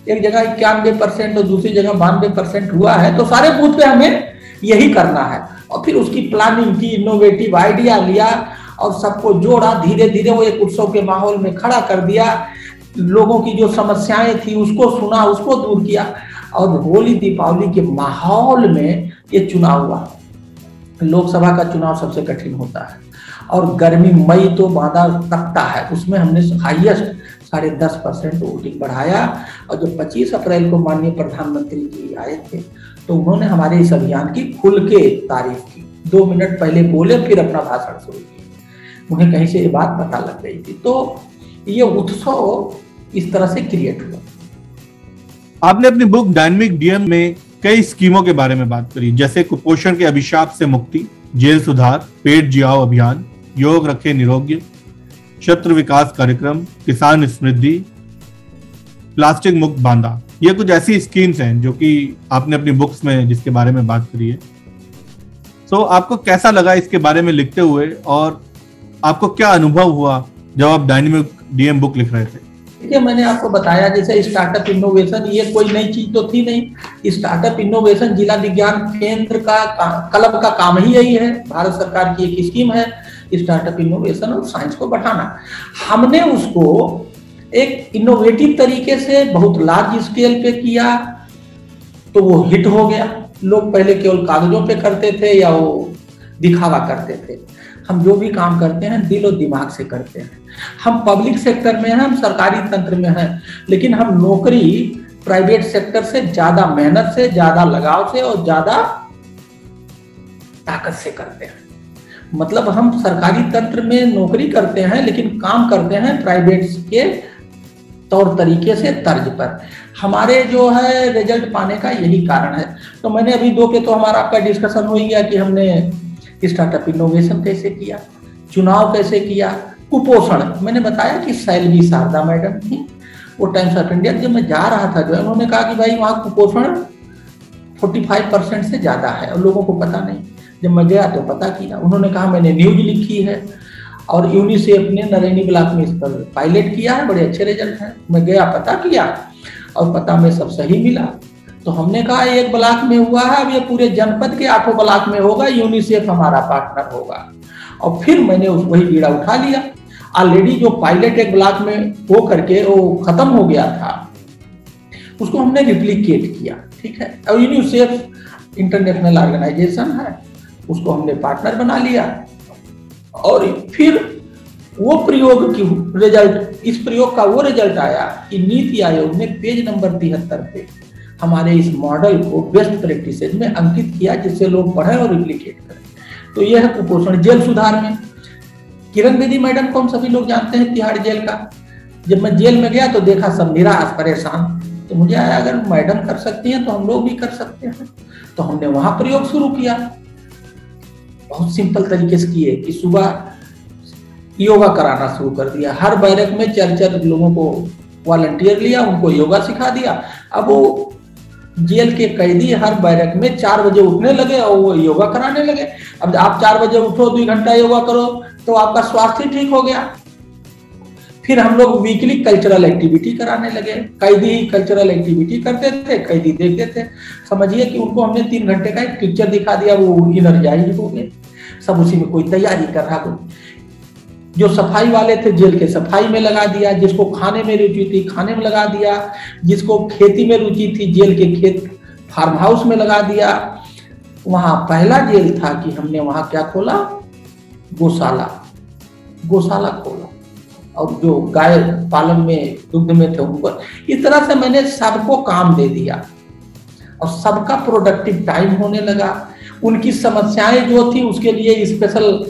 एक जगह 91% और दूसरी जगह 92% हुआ है तो सारे बूथ पे हमें यही करना है। और फिर उसकी प्लानिंग की, इनोवेटिव आइडिया लिया और सबको जोड़ा, धीरे धीरे वो एक उत्सव के माहौल में खड़ा कर दिया। लोगों की जो समस्याएं थी उसको सुना, उसको दूर किया और होली दीपावली के माहौल में ये चुनाव हुआ। लोकसभा का चुनाव सबसे कठिन होता है और गर्मी, मई तो बांदा तकता है, उसमें हमने हाईएस्ट 10.5% वोटिंग बढ़ाया। और जब 25 अप्रैल को माननीय प्रधानमंत्री जी आए थे तो उन्होंने हमारे इस अभियान की खुल के तारीफ की। 2 मिनट पहले बोले, फिर अपना भाषण शुरू किया। उन्हें कहीं से ये बात पता लग गई थी। तो ये उत्सव इस तरह से क्रिएट हुआ। आपने अपनी बुक डायनेमिक डीएम में कई स्कीमों के बारे में बात करी, जैसे कुपोषण के अभिशाप से मुक्ति, जेल सुधार, पेट जियाओ अभियान, योग रखे निरोग्य, छात्र विकास कार्यक्रम, किसान समृद्धि, प्लास्टिक मुक्त बांदा, ये कुछ ऐसी स्कीम्स हैं जो कि आपने अपनी बुक्स में जिसके बारे में बात करी है। तो आपको कैसा लगा इसके बारे में लिखते हुए, और आपको क्या अनुभव हुआ जब आप डायनेमिक डीएम बुक लिख रहे थे? देखिए, मैंने आपको बताया जैसे स्टार्टअप इनोवेशन, ये कोई नई चीज तो थी नहीं। स्टार्टअप इनोवेशन जिला विज्ञान केंद्र का क्लब का काम ही यही है। भारत सरकार की एक स्कीम है स्टार्टअप इनोवेशन और साइंस को बढ़ाना। हमने उसको एक इनोवेटिव तरीके से बहुत लार्ज स्केल पे किया तो वो हिट हो गया। लोग पहले केवल कागजों पे करते थे या वो दिखावा करते थे। हम जो भी काम करते हैं दिल और दिमाग से करते हैं। हम पब्लिक सेक्टर में हैं, हम सरकारी तंत्र में हैं, लेकिन हम नौकरी प्राइवेट सेक्टर से ज्यादा मेहनत से, ज्यादा लगाव से और ज्यादा ताकत से करते हैं। मतलब हम सरकारी तंत्र में नौकरी करते हैं लेकिन काम करते हैं प्राइवेट के तौर तरीके से, तर्ज पर। हमारे जो है रिजल्ट पाने का यही कारण है। तो मैंने अभी 2 पे तो हमारा आपका डिस्कशन हो ही गया कि हमने स्टार्टअप इनोवेशन कैसे किया, चुनाव कैसे किया, कुपोषण। मैंने बताया कि सैलवी शारदा मैडम थी, वो टाइम्स ऑफ इंडिया जब मैं जा रहा था जो उन्होंने कहा कि भाई वहाँ कुपोषण 45% से ज्यादा है और लोगों को पता नहीं। जब मैं गया तो पता किया, उन्होंने कहा मैंने न्यूज लिखी है और यूनिसेफ ने नरेनी ब्लॉक में इस पर पायलट किया है, बड़े अच्छे रिजल्ट हैं। मैं गया, पता किया और पता में सब सही मिला। तो हमने कहा एक ब्लॉक में हुआ है, अब ये पूरे जनपद के 8 ब्लॉक में होगा, यूनिसेफ हमारा पार्टनर होगा। और फिर मैंने वही बीड़ा उठा लिया। ऑलरेडी जो पायलट एक ब्लॉक में हो करके वो खत्म हो गया था, उसको हमने रिप्लिकेट किया, ठीक है। और यूनिसेफ इंटरनेशनल ऑर्गेनाइजेशन है, उसको हमने पार्टनर बना लिया। और फिर वो प्रयोग की रिजल्ट, इस प्रयोग का वो रिजल्ट आया कि नीति आयोग ने पेज नंबर 73 पे हमारे इस मॉडल को बेस्ट प्रैक्टिसेज में अंकित किया, जिससे लोग पढ़ें और रिप्लिकेट करें। तो यह है कुपोषण। जेल सुधार में किरण बेदी मैडम को हम सभी लोग जानते हैं, तिहाड़ जेल का। जब मैं जेल में गया तो देखा सब निराश परेशान, तो मुझे आया अगर मैडम कर सकती हैं तो हम लोग भी कर सकते हैं। तो हमने वहां प्रयोग शुरू किया, बहुत सिंपल तरीके से किए कि सुबह योगा कराना शुरू कर दिया। हर बैरक में 4 लोगों को वॉलंटियर लिया, उनको योगा सिखा दिया। अब वो जेल के कैदी हर बैरक में 4 बजे उठने लगे और वो योगा कराने लगे। अब आप 4 बजे उठो, 2 घंटा योगा करो तो आपका स्वास्थ्य ठीक हो गया। फिर हम लोग वीकली कल्चरल एक्टिविटी कराने लगे। कैदी ही कल्चरल एक्टिविटी करते थे, कैदी देखते थे। समझिए कि उनको हमने 3 घंटे का एक पिक्चर दिखा दिया, वो इनर्जाइज हो गए। सब उसी में कोई तैयारी कर रहा, कोई जो सफाई वाले थे जेल के सफाई में लगा दिया, जिसको खाने में रुचि थी खाने में लगा दिया, जिसको खेती में रुचि थी जेल के खेत फार्म हाउस में लगा दिया। वहां पहला जेल था कि हमने वहां क्या खोला, गौशाला खोला, और जो गाय पालन में दुग्ध में थे उनको। इस तरह से मैंने सबको काम दे दिया और सबका प्रोडक्टिव टाइम होने लगा। उनकी समस्याएं जो थी उसके लिए स्पेशल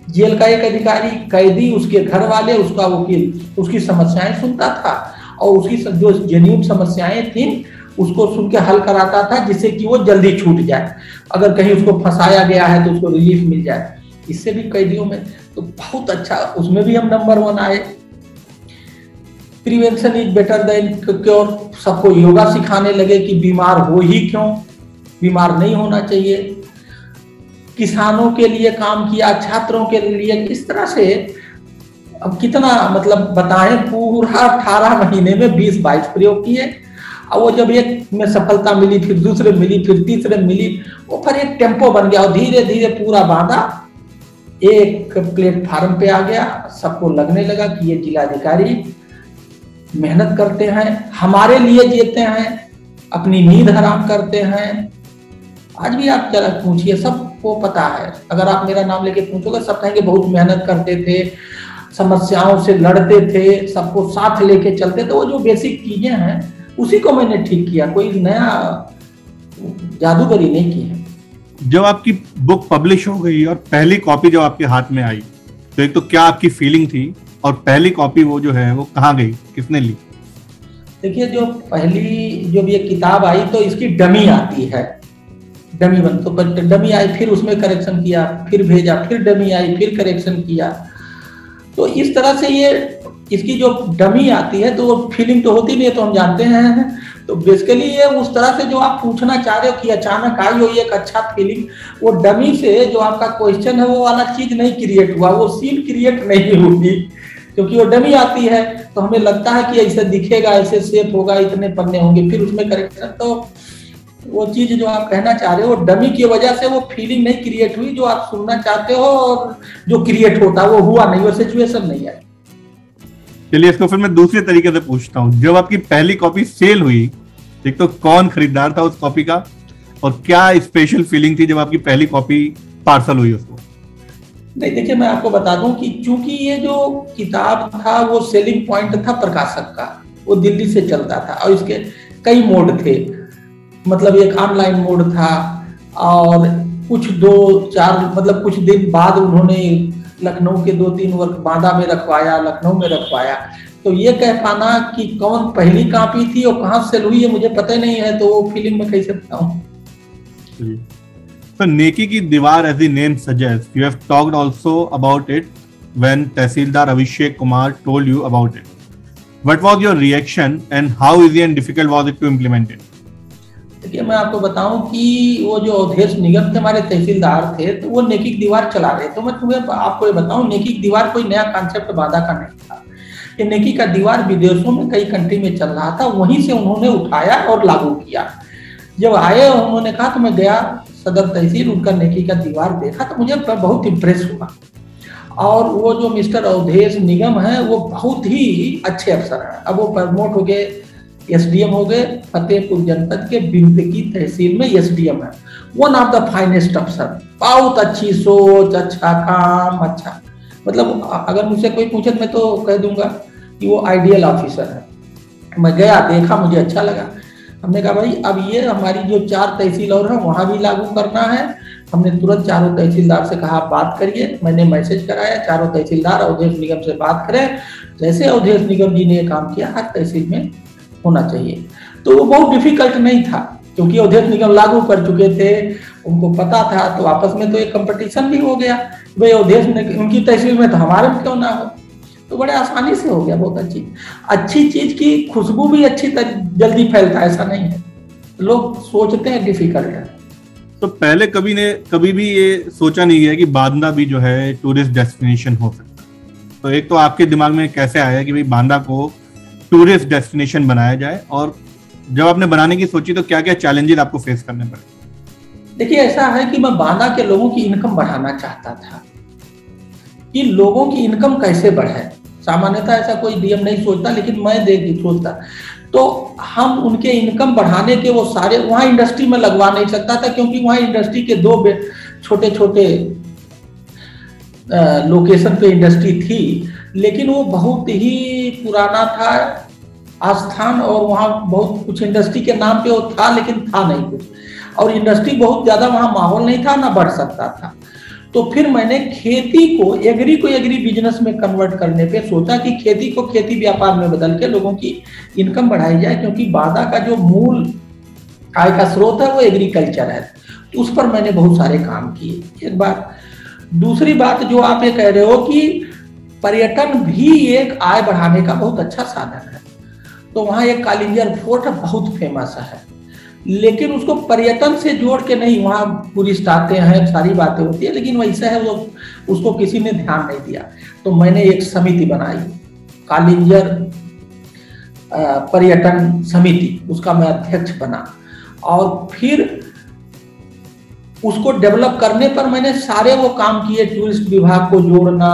जेल का एक अधिकारी, कैदी, उसके घर वाले, उसका वकील उसकी समस्याएं सुनता था और उसकी जो जेन्युइन समस्याएं थी उसको सुन के हल कराता था, जिससे कि वो जल्दी छूट जाए। अगर कहीं उसको फंसाया गया है तो उसको रिलीफ मिल जाए। इससे भी कैदियों में तो बहुत अच्छा, उसमें भी हम नंबर 1 आए। Prevention is better than cure, सबको योगा सिखाने लगे कि बीमार हो ही क्यों, बीमार नहीं होना चाहिए। किसानों के लिए काम किया, छात्रों के लिए। इस तरह से अब कितना मतलब बताएं, पूरा 18 महीने में 20-22 प्रयोग किए। और वो जब एक में सफलता मिली, फिर दूसरे मिली, फिर तीसरे मिली, वो फिर एक टेम्पो बन गया और धीरे धीरे पूरा बांधा एक प्लेटफार्म पे आ गया। सबको लगने लगा कि ये जिलाधिकारी मेहनत करते हैं, हमारे लिए जीते हैं, अपनी नींद हराम करते हैं। आज भी आप जरा पूछिए, सबको पता है। अगर आप मेरा नाम लेके पूछोगे सब कहेंगे बहुत मेहनत करते थे, समस्याओं से लड़ते थे, सबको साथ लेके चलते थे। वो जो बेसिक चीजें हैं उसी को मैंने ठीक किया, कोई नया जादूगरी नहीं की है। जब आपकी बुक पब्लिश हो गई और पहली कॉपी जब आपके हाथ में आई, तो एक तो क्या आपकी फीलिंग थी, और पहली कॉपी वो जो है वो कहाँ गई, किसने ली? देखिए, जो पहली जब ये किताब आई तो इसकी डमी आती है, डमी बन, तो डमी आई, फिर उसमें करेक्शन किया, फिर भेजा, फिर डमी आई, फिर करेक्शन किया। तो इस तरह से ये इसकी जो डमी आती है तो वो फीलिंग तो होती नहीं है, तो हम जानते हैं। तो बेसिकली ये उस तरह से जो आप पूछना चाह रहे हो कि अचानक आई हो एक अच्छा फीलिंग, वो डमी से जो आपका क्वेश्चन है वो वाला चीज नहीं क्रिएट हुआ, वो सीन क्रिएट नहीं हुई, क्योंकि वो डमी आती है तो हमें लगता है कि ऐसे दिखेगा, ऐसे शेप होगा, इतने पन्ने होंगे, फिर उसमें करेक्शन। तो वो चीज जो आप कहना चाह रहे हो डमी की वजह से वो फीलिंग नहीं क्रिएट हुई जो आप सुनना चाहते हो, और जो क्रिएट होता वो हुआ नहीं, वो सिचुएशन नहीं है। चलिए इसको फिर मैं दूसरे तरीके से पूछता हूँ, जब आपकी पहली कॉपी सेल हुई, एक तो कौन खरीदार था उस कॉपी का, और क्या स्पेशल फीलिंग थी जब आपकी पहली कॉपी पार्सल हुई उसको? नहीं, देखिए मैं आपको बता दूं कि चूंकि ये जो किताब था वो सेलिंग पॉइंट था प्रकाशक का, वो दिल्ली से चलता था और इसके कई मोड थे, मतलब एक ऑनलाइन मोड था, और कुछ 2-4 मतलब कुछ दिन बाद उन्होंने लखनऊ के 2-3 वर्क बांदा में रखवाया, लखनऊ में रखवाया। तो ये कह पाना कि कौन पहली कॉपी थी और कहाँ सेल हुई है मुझे पता नहीं है, तो वो फीलिंग में कैसे बताऊं। So नेकी की दीवार, as the name suggests, you have talked also about it when Tehsildar Abhishek Kumar told you about it. What was your reaction and how easy and difficult was it to implement it? देखिए मैं आपको बताऊं कि वो जो अवधेश निगम थे हमारे तहसीलदार थे, तो वो नेकी की दीवार चला रहे। तो मैं तुम्हें आपको ये बताऊं, नेकी की दीवार कोई नया कॉन्सेप्ट बांदा का नहीं था। ये नेकी का दीवार विदेशों में कई कंट्री में चल रहा था, वहीं से उन्होंने उठाया और लागू किया। जब आए उन्होंने कहा तो मैं गया सदर तहसील, उनका नेकी का दीवार देखा तो मुझे बहुत इम्प्रेस हुआ। और वो जो मिस्टर अवधेश निगम है वो बहुत ही अच्छे अफसर हैं। अब वो प्रमोट हो गए, एसडीएम हो गए, फतेहपुर जनपद के बिंदकी तहसील में एसडीएम है। वन ऑफ द फाइनेस्ट अफसर, बहुत अच्छी सोच, अच्छा काम, अच्छा मतलब अगर मुझसे कोई पूछे मैं तो कह दूंगा कि वो आइडियल ऑफिसर है। मैं गया, देखा, मुझे अच्छा लगा। हमने कहा भाई अब ये हमारी जो 4 तहसील और है वहां भी लागू करना है। हमने तुरंत चारों तहसीलदार से कहा बात करिए, मैंने मैसेज कराया, चारों तहसीलदार अवधेश निगम से बात करें, जैसे अवधेश निगम जी ने ये काम किया हर तहसील में होना चाहिए। तो वो बहुत डिफिकल्ट नहीं था, क्योंकि अवधेश निगम लागू कर चुके थे, उनको पता था। तो आपस में तो एक कंपटीशन भी हो गया, भाई अवधेश उनकी तहसील में तो हमारे में क्यों ना हो। तो बड़े आसानी से हो गया। बहुत अच्छी चीज की खुशबू भी अच्छी जल्दी फैलता है, ऐसा नहीं है। लोग सोचते हैं डिफिकल्ट है। तो पहले कभी भी ये सोचा नहीं गया कि बांदा भी जो है टूरिस्ट डेस्टिनेशन हो सकता है। तो एक तो आपके दिमाग में कैसे आया कि भाई बांदा को टूरिस्ट डेस्टिनेशन बनाया जाए, और जब आपने बनाने की सोची तो क्या क्या चैलेंजेस आपको फेस करने पड़े? देखिए ऐसा है कि मैं बांदा के लोगों की इनकम बढ़ाना चाहता था कि लोगों की इनकम कैसे बढ़े। सामान्यतः ऐसा कोई डीएम नहीं सोचता, लेकिन मैं सोचता। तो हम उनके इनकम बढ़ाने के वो सारे, वहाँ इंडस्ट्री में लगवा नहीं सकता था, क्योंकि वहाँ इंडस्ट्री के 2 छोटे छोटे लोकेशन पे इंडस्ट्री थी, लेकिन वो बहुत ही पुराना था आस्थान, और वहाँ बहुत कुछ इंडस्ट्री के नाम पे वो था, लेकिन था नहीं कुछ, और इंडस्ट्री बहुत ज्यादा वहाँ माहौल नहीं था, ना बढ़ सकता था। तो फिर मैंने खेती को एग्री बिजनेस में कन्वर्ट करने पे सोचा कि खेती को खेती व्यापार में बदल के लोगों की इनकम बढ़ाई जाए, क्योंकि बांदा का जो मूल आय का स्रोत है वो एग्रीकल्चर है। तो उस पर मैंने बहुत सारे काम किए, एक बात। दूसरी बात जो आप ये कह रहे हो कि पर्यटन भी एक आय बढ़ाने का बहुत अच्छा साधन है। तो वहाँ एक कालिंजर फोर्ट बहुत फेमस है, लेकिन उसको पर्यटन से जोड़ के नहीं, वहाँ टूरिस्ट आते हैं, सारी बातें होती है, लेकिन वैसा है वो, उसको किसी ने ध्यान नहीं दिया। तो मैंने एक समिति बनाई, कालिंजर पर्यटन समिति, उसका मैं अध्यक्ष बना। और फिर उसको डेवलप करने पर मैंने सारे वो काम किए, टूरिस्ट विभाग को जोड़ना।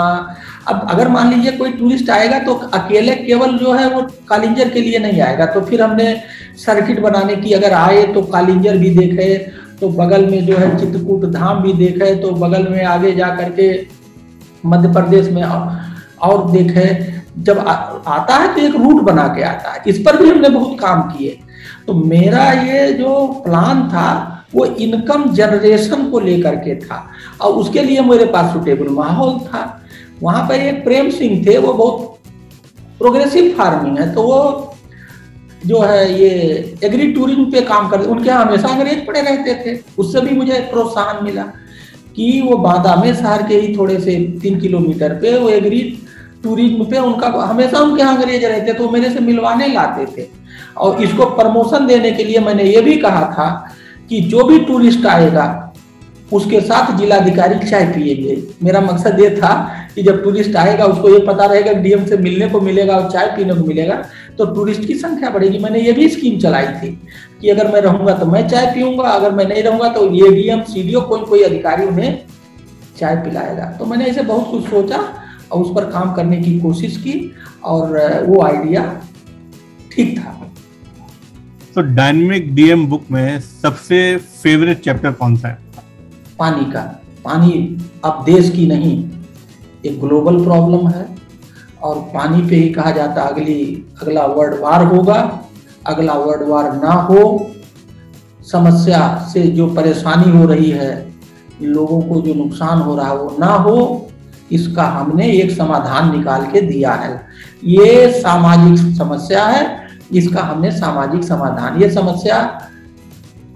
अब अगर मान लीजिए कोई टूरिस्ट आएगा तो अकेले केवल जो है वो कालिंजर के लिए नहीं आएगा, तो फिर हमने सर्किट बनाने की, अगर आए तो कालिंजर भी देखे, तो बगल में जो है चित्रकूट धाम भी देखे, तो बगल में आगे जा करके मध्य प्रदेश में और देखे। जब आता है तो एक रूट बना के आता है, इस पर भी हमने बहुत काम किए। तो मेरा ये जो प्लान था वो इनकम जनरेशन को लेकर के था, और उसके लिए मेरे पास सुटेबल माहौल था। वहां पर एक प्रेम सिंह थे, वो बहुत प्रोग्रेसिव फार्मिंग है, तो वो जो है ये एग्री टूरिज्म पे काम करते, उनके यहाँ हमेशा अंग्रेज पड़े रहते थे। उससे भी मुझे प्रोत्साहन मिला कि वो बांदा में शहर के ही थोड़े से 3 किलोमीटर पे वो एग्री टूरिज्म पे उनका हमेशा उनके यहाँ अंग्रेज रहते, तो मेरे से मिलवाने लाते थे। और इसको प्रमोशन देने के लिए मैंने ये भी कहा था कि जो भी टूरिस्ट आएगा उसके साथ जिलाधिकारी चाय पिएंगे। मेरा मकसद ये था कि जब टूरिस्ट आएगा उसको ये पता रहेगा डीएम से मिलने को मिलेगा और चाय पीने को मिलेगा, तो टूरिस्ट की संख्या बढ़ेगी। मैंने ये भी स्कीम चलाई थी कि अगर मैं रहूंगा तो मैं चाय पीऊंगा, अगर मैं नहीं रहूंगा तो ये डीएम सीडीओ कोई अधिकारी उन्हें चाय पिलाएगा। तो मैंने ऐसे बहुत कुछ सोचा और उस पर काम करने की कोशिश की और वो आइडिया ठीक था। तो डायनेमिक डीएम बुक में सबसे फेवरेट चैप्टर कौन सा है? पानी का। पानी अब देश की नहीं, एक ग्लोबल प्रॉब्लम है और पानी पे ही कहा जाता अगला वर्ल्ड वार होगा, अगला वर्ल्ड वार ना हो। समस्या से जो परेशानी हो रही है, लोगों को जो नुकसान हो रहा है वो ना हो, इसका हमने एक समाधान निकाल के दिया है। ये सामाजिक समस्या है, इसका हमने सामाजिक समाधान, ये समस्या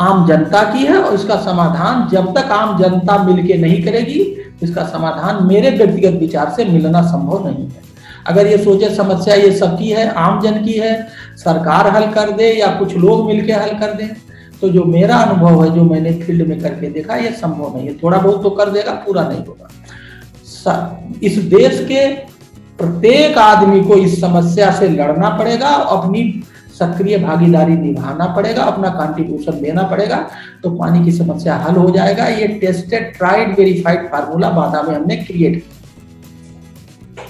आम जनता की है और इसका समाधान जब तक आम जनता मिलके नहीं करेगी, इसका समाधान मेरे व्यक्तिगत विचार से मिलना संभव नहीं है। अगर ये सोचे समस्या ये सबकी है, आम जन की है, सरकार हल कर दे या कुछ लोग मिलके हल कर दे, तो जो मेरा अनुभव है, जो मैंने फील्ड में करके देखा, ये संभव नहीं है। थोड़ा बहुत तो कर देगा, पूरा नहीं होगा। इस देश के प्रत्येक आदमी को इस समस्या से लड़ना पड़ेगा, अपनी सक्रिय भागीदारी निभाना पड़ेगा, अपना कंट्रीब्यूशन देना पड़ेगा, तो पानी की समस्या हल हो जाएगा। ये tested, tried, verified formula Banda में हमने क्रिएट किया।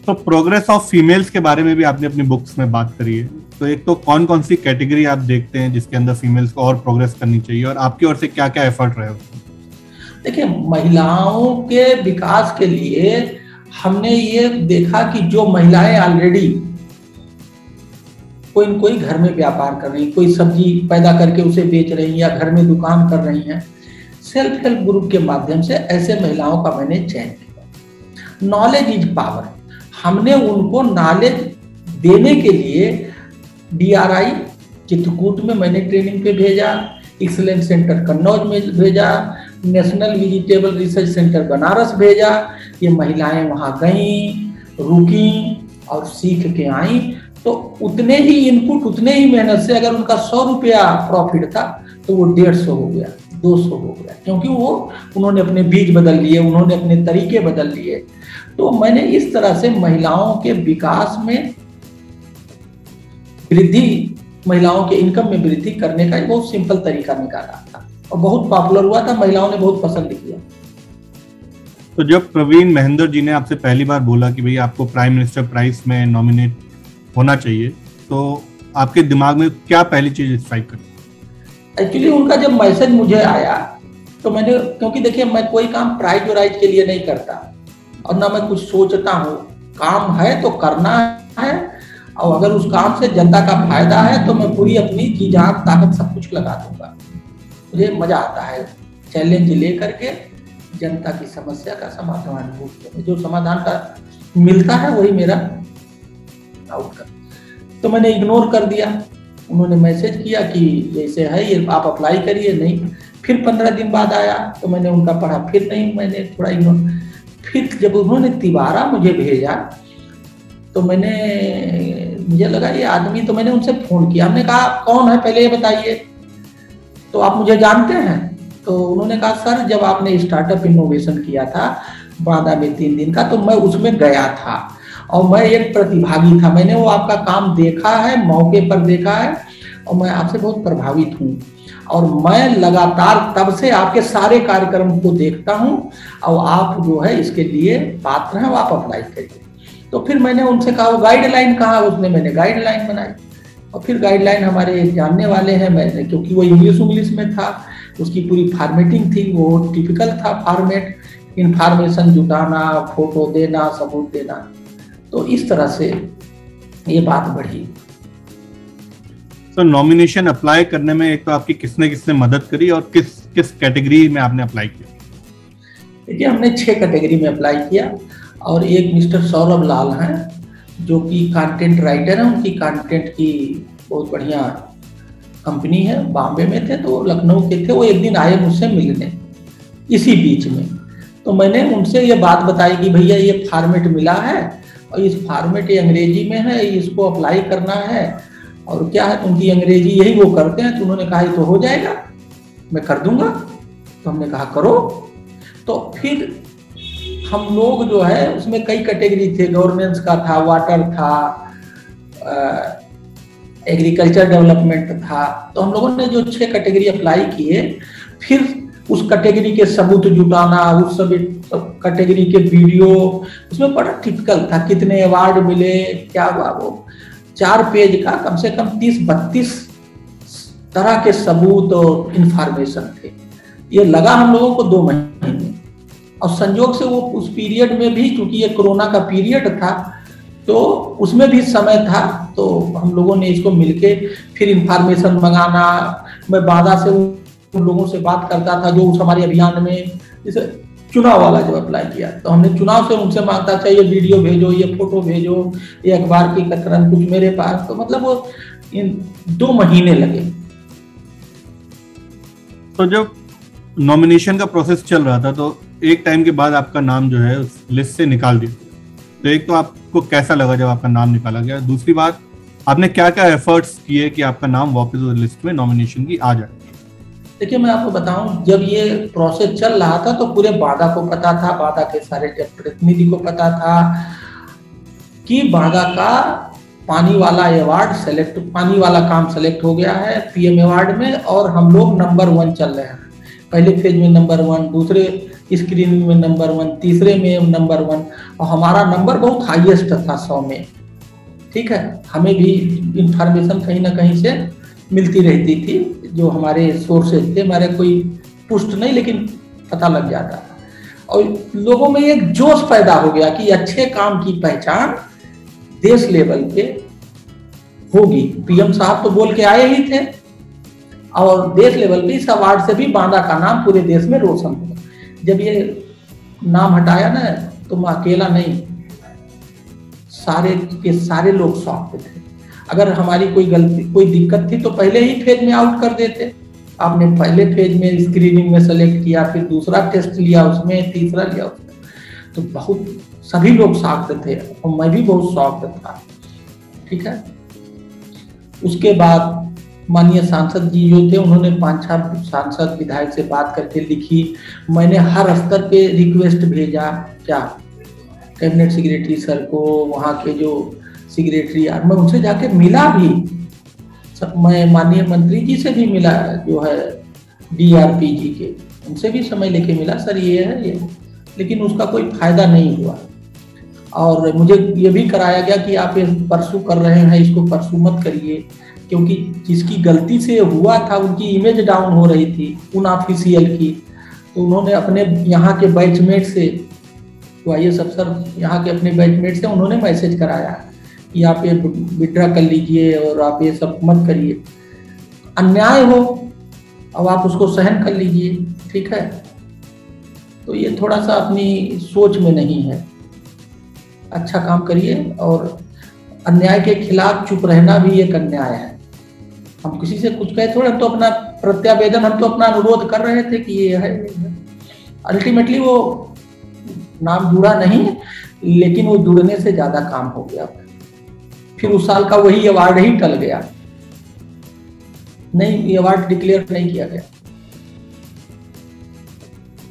तो प्रोग्रेस ऑफ फीमेल्स के बारे में भी आपने अपनी बुक्स में बात करी है, तो एक तो कौन कौन सी कैटेगरी आप देखते हैं जिसके अंदर फीमेल्स को और प्रोग्रेस करनी चाहिए और आपकी ओर से क्या क्या एफर्ट रहे? देखिए, महिलाओं के विकास के लिए हमने ये देखा कि जो महिलाएं ऑलरेडी कोई घर में व्यापार कर रही, कोई सब्जी पैदा करके उसे बेच रही या घर में दुकान कर रही हैं, सेल्फ हेल्प ग्रुप के माध्यम से ऐसे महिलाओं का मैंने चयन किया। नॉलेज इज पावर, हमने उनको नॉलेज देने के लिए DRI चित्रकूट में मैंने ट्रेनिंग पे भेजा, एक्सीलेंस सेंटर कन्नौज में भेजा, national vegetable research centre Banaras भेजा। ये महिलाएं वहां गईं, रुकी और सीख के आई। तो उतने ही इनपुट, उतने ही मेहनत से अगर उनका 100 रुपया प्रॉफिट था तो वो 150 हो गया, 200 हो गया, क्योंकि उन्होंने अपने बीज बदल लिए, उन्होंने अपने तरीके बदल लिए। तो मैंने इस तरह से महिलाओं के विकास में वृद्धि, महिलाओं के इनकम में वृद्धि करने का एक बहुत सिंपल तरीका निकाला था और बहुत पॉपुलर हुआ था, महिलाओं ने बहुत पसंद किया। तो जब प्रवीण महेंद्र जी ने आपसे पहली बार बोला कि भाई आपको प्राइम मिनिस्टर प्राइज में नॉमिनेट होना चाहिए, तो आपके दिमाग में क्या पहली चीज स्ट्राइक करी? एक्चुअली उनका जब मैसेज मुझे आया तो मैंने, क्योंकि देखिए मैं कोई काम प्राइज और राइज के लिए नहीं करता और ना मैं कुछ सोचता हूँ, काम है तो करना है और अगर उस काम से जनता का फायदा है तो मैं पूरी अपनी जी जान ताकत सब कुछ लगा दूंगा। मुझे मजा आता है चैलेंज लेकर के जनता की समस्या का समाधान ढूंढने में, जो समाधान का मिलता है वही मेरा आउटकम। तो मैंने इग्नोर कर दिया। उन्होंने मैसेज किया कि जैसे है ये आप अप्लाई करिए, नहीं। फिर 15 दिन बाद आया तो मैंने उनका पढ़ा, फिर नहीं, मैंने थोड़ा इग्नोर। फिर जब उन्होंने तिबारा मुझे भेजा तो मुझे लगा ये आदमी, तो मैंने उनसे फोन किया, हमने कहा कौन है पहले ये बताइए, तो आप मुझे जानते हैं? तो उन्होंने कहा सर जब आपने स्टार्टअप इनोवेशन किया था बांदा में 3 दिन का, तो मैं उसमें गया था और मैं एक प्रतिभागी था, मैंने वो आपका काम देखा है, मौके पर देखा है और मैं आपसे बहुत प्रभावित हूँ और मैं लगातार तब से आपके सारे कार्यक्रम को देखता हूँ और आप जो है इसके लिए पात्र हैं, आप अप्लाई करिए। तो फिर मैंने उनसे कहा वो गाइडलाइन कहा, उसने मैंने गाइडलाइन बनाई और फिर गाइडलाइन हमारे जानने वाले हैं, मैंने क्योंकि वो इंग्लिश में था, उसकी पूरी फॉर्मेटिंग थी, वो टिपिकल था फॉर्मेट, इंफॉर्मेशन जुटाना, फोटो देना, सबूत देना। तो इस तरह से ये बात बढ़ी। तो नॉमिनेशन अप्लाई करने में एक तो आपकी किसने मदद करी और किस कैटेगरी में आपने अप्लाई किया? देखिए हमने 6 कैटेगरी में अप्लाई किया और एक मिस्टर सौरभ लाल हैं जो कि कंटेंट राइटर हैं, उनकी कंटेंट की बहुत बढ़िया कंपनी है, बॉम्बे में थे, तो लखनऊ के थे। वो एक दिन आए मुझसे मिलने इसी बीच में, तो मैंने उनसे ये बात बताई कि भैया ये फॉर्मेट मिला है और इस फॉर्मेट ये अंग्रेजी में है, इसको अप्लाई करना है और क्या है, उनकी अंग्रेजी यही वो करते हैं। तो उन्होंने कहा ये तो हो जाएगा, मैं कर दूंगा। तो हमने कहा करो। तो फिर हम लोग जो है उसमें कई कैटेगरी थे, गवर्नेंस का था, वाटर था, एग्रीकल्चर डेवलपमेंट था। तो हम लोगों ने जो 6 कैटेगरी अप्लाई किए, फिर उस कैटेगरी के सबूत जुटाना, उस सब कैटेगरी के वीडियो, उसमें बड़ा टिपिकल था, कितने अवार्ड मिले, क्या हुआ। वो 4 पेज का कम से कम 30-32 तरह के सबूत और इंफॉर्मेशन थे। ये लगा हम लोगों को 2 महीने, और संयोग से वो उस पीरियड में भी, क्योंकि ये कोरोना का पीरियड था, तो उसमें भी समय था, तो हम लोगों ने इसको मिलके फिर इंफॉर्मेशन मंगाना। मैं बादा से उन लोगों से बात करता था जो उस हमारे अभियान में, जैसे चुनाव वाला जो अप्लाई किया, तो हमने चुनाव से उनसे मांगता था ये वीडियो भेजो, ये फोटो भेजो, ये अखबार की कतरन कुछ मेरे पास। तो मतलब वो इन 2 महीने लगे। तो जब नॉमिनेशन का प्रोसेस चल रहा था तो एक टाइम के बाद आपका नाम जो है उस लिस्ट से निकाल दिया, तो एक तो आपको कैसा लगा जब आपका नाम निकाला गया? दूसरी बात, आपने क्या क्या एफर्ट्स किए कि आपका नाम वापस उस लिस्ट में नॉमिनेशन की आ जाए? देखिए मैं आपको बताऊं, जब ये प्रोसेस चल रहा था तो पूरे बादा को पता था, बादा के सारे प्रतिनिधि को पता था कि बादा का पानी वाला अवार्ड सेलेक्ट, पानी वाला काम सेलेक्ट हो गया है पीएम अवार्ड में, और हम लोग नंबर 1 चल रहे हैं। पहले फेज में नंबर 1, दूसरे स्क्रीनिंग में नंबर 1, तीसरे में नंबर 1, और हमारा नंबर बहुत हाईएस्ट था 100 में। ठीक है, हमें भी इंफॉर्मेशन कहीं ना कहीं से मिलती रहती थी, जो हमारे सोर्सेज थे, हमारे कोई पुष्ट नहीं, लेकिन पता लग जाता था। और लोगों में एक जोश पैदा हो गया कि अच्छे काम की पहचान देश लेवल पे होगी। पीएम साहब तो बोल के आए ही थे, और देश लेवल पे इस अवार्ड से भी बांदा का नाम पूरे देश में रोशन हुआ। जब ये नाम हटाया ना, तो मैं अकेला नहीं, सारे के सारे लोग शॉक थे। अगर हमारी कोई गलती, कोई दिक्कत थी तो पहले ही फेज में आउट कर देते। आपने पहले फेज में स्क्रीनिंग में सेलेक्ट किया, फिर दूसरा टेस्ट लिया उसमें, तीसरा लिया उसमें, तो बहुत सभी लोग शॉक्ड थे, और मैं भी बहुत शॉक्ड था। ठीक है, उसके बाद माननीय सांसद जी जो थे, उन्होंने 5-6 सांसद विधायक से बात करके लिखी। मैंने हर स्तर पे रिक्वेस्ट भेजा, क्या कैबिनेट सेक्रेटरी सर को, वहाँ के जो सेक्रेटरी, मैं उनसे जाके मिला भी। मैं माननीय मंत्री जी से भी मिला, जो है डीआरपी जी के, उनसे भी समय लेके मिला, सर ये है ये, लेकिन उसका कोई फायदा नहीं हुआ। और मुझे ये भी कराया गया कि आप ये परसू कर रहे हैं, इसको परसू मत करिए, क्योंकि जिसकी गलती से हुआ था उनकी इमेज डाउन हो रही थी उन ऑफिशियल की। तो उन्होंने अपने यहाँ के बैचमेट से, तो आईएएस अफसर यहाँ के अपने बैचमेट से उन्होंने मैसेज कराया कि आप ये विड्रा कर लीजिए और आप ये सब मत करिए, अन्याय हो अब आप उसको सहन कर लीजिए। ठीक है, तो ये थोड़ा सा अपनी सोच में नहीं है, अच्छा काम करिए, और अन्याय के खिलाफ चुप रहना भी एक अन्याय है। हम किसी से कुछ कहे थोड़ा, तो अपना प्रत्यावेदन, हम तो अपना अनुरोध कर रहे थे कि ये है। अल्टीमेटली वो नाम जुड़ा नहीं, लेकिन वो जुड़ने से ज्यादा काम हो गया, फिर उस साल का वही अवार्ड ही टल गया, नहीं ये अवार्ड डिक्लेयर नहीं किया गया।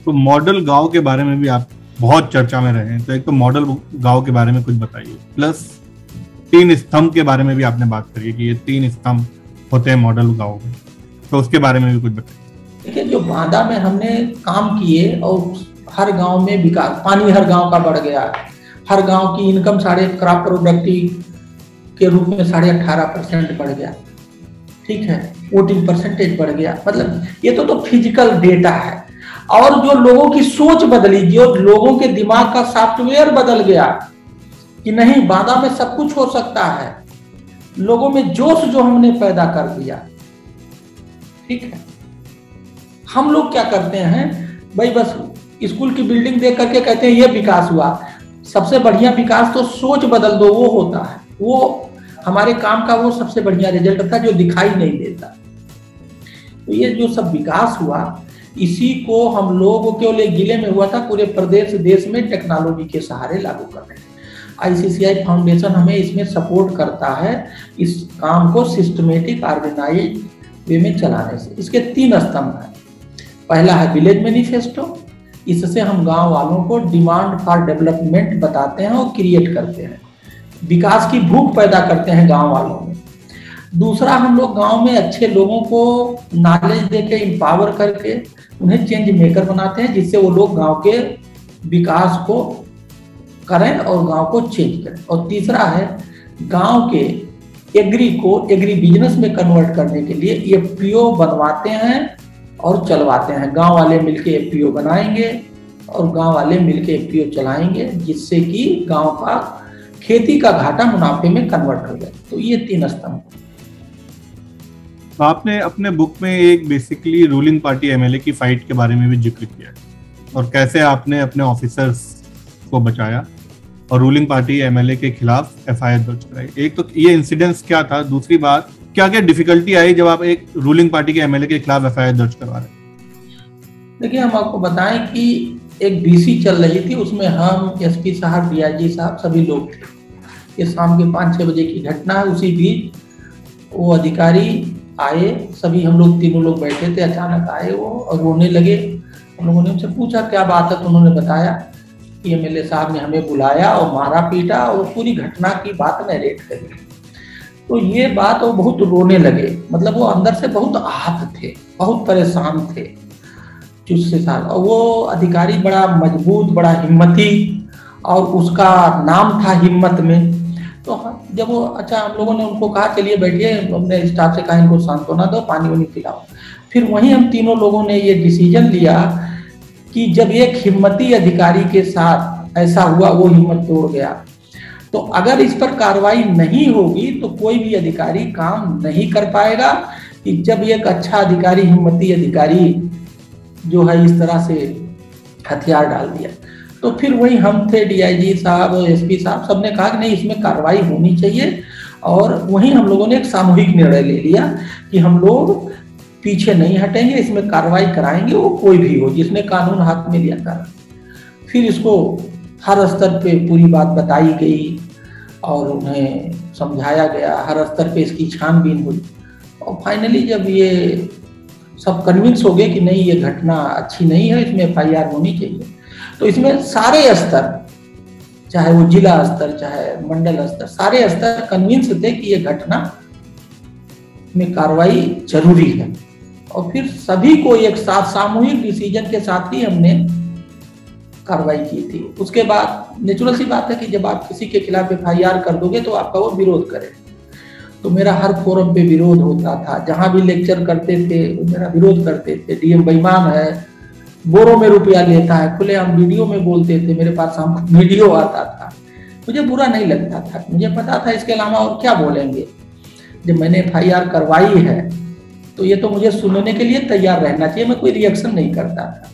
तो मॉडल गांव के बारे में भी आप बहुत चर्चा में रहे हैं, तो एक तो मॉडल गांव के बारे में कुछ बताइए, प्लस 3 स्तंभ के बारे में भी आपने बात करी कि ये 3 स्तंभ होते हैं मॉडल गांव में, तो उसके बारे में भी कुछ बताइए। देखिए, जो बांदा में हमने काम किए और हर गांव में विकास, पानी हर गांव का बढ़ गया, हर गांव की इनकम क्रॉप प्रोडक्टिव के रूप में 18.5% बढ़ गया। ठीक है, वोटिंग परसेंटेज बढ़ गया। मतलब ये तो फिजिकल डेटा है, और जो लोगों की सोच बदली, जो लोगों के दिमाग का सॉफ्टवेयर बदल गया कि नहीं बांदा में सब कुछ हो सकता है, लोगों में जोश जो हमने पैदा कर दिया। ठीक है, हम लोग क्या करते हैं भाई, बस स्कूल की बिल्डिंग देख करके कहते हैं ये विकास हुआ। सबसे बढ़िया विकास तो सोच बदल दो, वो होता है। वो हमारे काम का वो सबसे बढ़िया रिजल्ट था जो दिखाई नहीं देता। तो ये जो सब विकास हुआ, इसी को हम लोग केवल एक जिले में हुआ था, पूरे प्रदेश देश में टेक्नोलॉजी के सहारे लागू कर रहे हैं। ICCI फाउंडेशन हमें इसमें सपोर्ट करता है, इस काम को सिस्टमेटिक ऑर्गेनाइज वे में चलाने से। इसके 3 स्तंभ हैं। पहला है विलेज मैनिफेस्टो, इससे हम गांव वालों को डिमांड फॉर डेवलपमेंट बताते हैं और क्रिएट करते हैं, विकास की भूख पैदा करते हैं गांव वालों में। दूसरा, हम लोग गांव में अच्छे लोगों को नॉलेज देके एम्पावर करके उन्हें चेंज मेकर बनाते हैं, जिससे वो लोग गांव के विकास को करें और गांव को चेंज करें। और तीसरा है गांव के एग्री को एग्री बिजनेस में कन्वर्ट करने के लिए FPO बनवाते हैं और चलवाते हैं। गांव वाले मिलके FPO बनाएंगे और गांव वाले मिलके FPO चलाएंगे, जिससे कि गांव का खेती का घाटा मुनाफे में कन्वर्ट हो जाए। तो ये 3 स्तंभ। आपने अपने बुक में एक बेसिकली रूलिंग पार्टी MLA की फाइट के बारे में भी जिक्र किया है, और कैसे आपने अपने ऑफिसर्स को बचाया और रूलिंग पार्टी MLA के खिलाफ FIR दर्ज कराई। एक तो ये इंसिडेंस क्या था, दूसरी बात क्या क्या डिफिकल्टी आई जब आप एक रूलिंग पार्टी के MLA के खिलाफ FIR दर्ज करवा रहे हैं? देखिए, हम आपको बताएं कि एक BC चल रही थी, उसमें हम SP साहब, DIG साहब सभी लोग थे। ये शाम के 5-6 बजे की घटना है। उसी बीच वो अधिकारी आए, सभी हम लोग तीनों लोग बैठे थे, अचानक आए वो और रोने लगे। हम लोगों ने उनसे पूछा क्या बात है, तो उन्होंने बताया कि MLA साहब ने हमें बुलाया और मारा पीटा और पूरी घटना की बात नरेट करी। तो ये बात वो बहुत रोने लगे, मतलब वो अंदर से बहुत आहत थे, बहुत परेशान थे चुस्से साल। और वो अधिकारी बड़ा मजबूत, बड़ा हिम्मती, और उसका नाम था हिम्मत में। तो जब वो अच्छा, हम लोगों ने उनको कहा चलिए बैठिए, हमने स्टाफ से कहा इनको सांत्वना दो, पानी वानी पिलाओ। फिर वहीं हम तीनों लोगों ने ये डिसीजन लिया कि जब एक हिम्मती अधिकारी के साथ ऐसा हुआ, वो हिम्मत तोड़ गया, तो अगर इस पर कार्रवाई नहीं होगी तो कोई भी अधिकारी काम नहीं कर पाएगा। कि जब एक अच्छा अधिकारी, हिम्मती अधिकारी जो है इस तरह से हथियार डाल दिया, तो फिर वही हम थे, DIG साहब और SP साहब, सबने कहा कि नहीं, इसमें कार्रवाई होनी चाहिए। और वहीं हम लोगों ने एक सामूहिक निर्णय ले लिया कि हम लोग पीछे नहीं हटेंगे, इसमें कार्रवाई कराएंगे, वो कोई भी हो जिसने कानून हाथ में लिया था। फिर इसको हर स्तर पे पूरी बात बताई गई और उन्हें समझाया गया, हर स्तर पे इसकी छानबीन हुई। और फाइनली जब ये सब कन्विंस हो गए कि नहीं, ये घटना अच्छी नहीं है, इसमें FIR होनी चाहिए, तो इसमें सारे स्तर, चाहे वो जिला स्तर, चाहे मंडल स्तर, सारे स्तर कन्विंस थे कि ये घटना में कार्रवाई जरूरी है। और फिर सभी को एक साथ सामूहिक डिसीजन के साथ ही हमने कार्रवाई की थी। उसके बाद नेचुरल सी बात है कि जब आप किसी के खिलाफ FIR कर दोगे तो आपका वो विरोध करे। तो मेरा हर फोरम पे विरोध होता था, जहां भी लेक्चर करते थे मेरा विरोध करते थे, DM बेईमान है, बोरों में रुपया लेता है, खुले हम वीडियो में बोलते थे, मेरे पास हम वीडियो आता था। मुझे बुरा नहीं लगता था, मुझे पता था इसके अलावा और क्या बोलेंगे। जब मैंने FIR करवाई है तो ये तो मुझे सुनने के लिए तैयार रहना चाहिए, मैं कोई रिएक्शन नहीं करता था।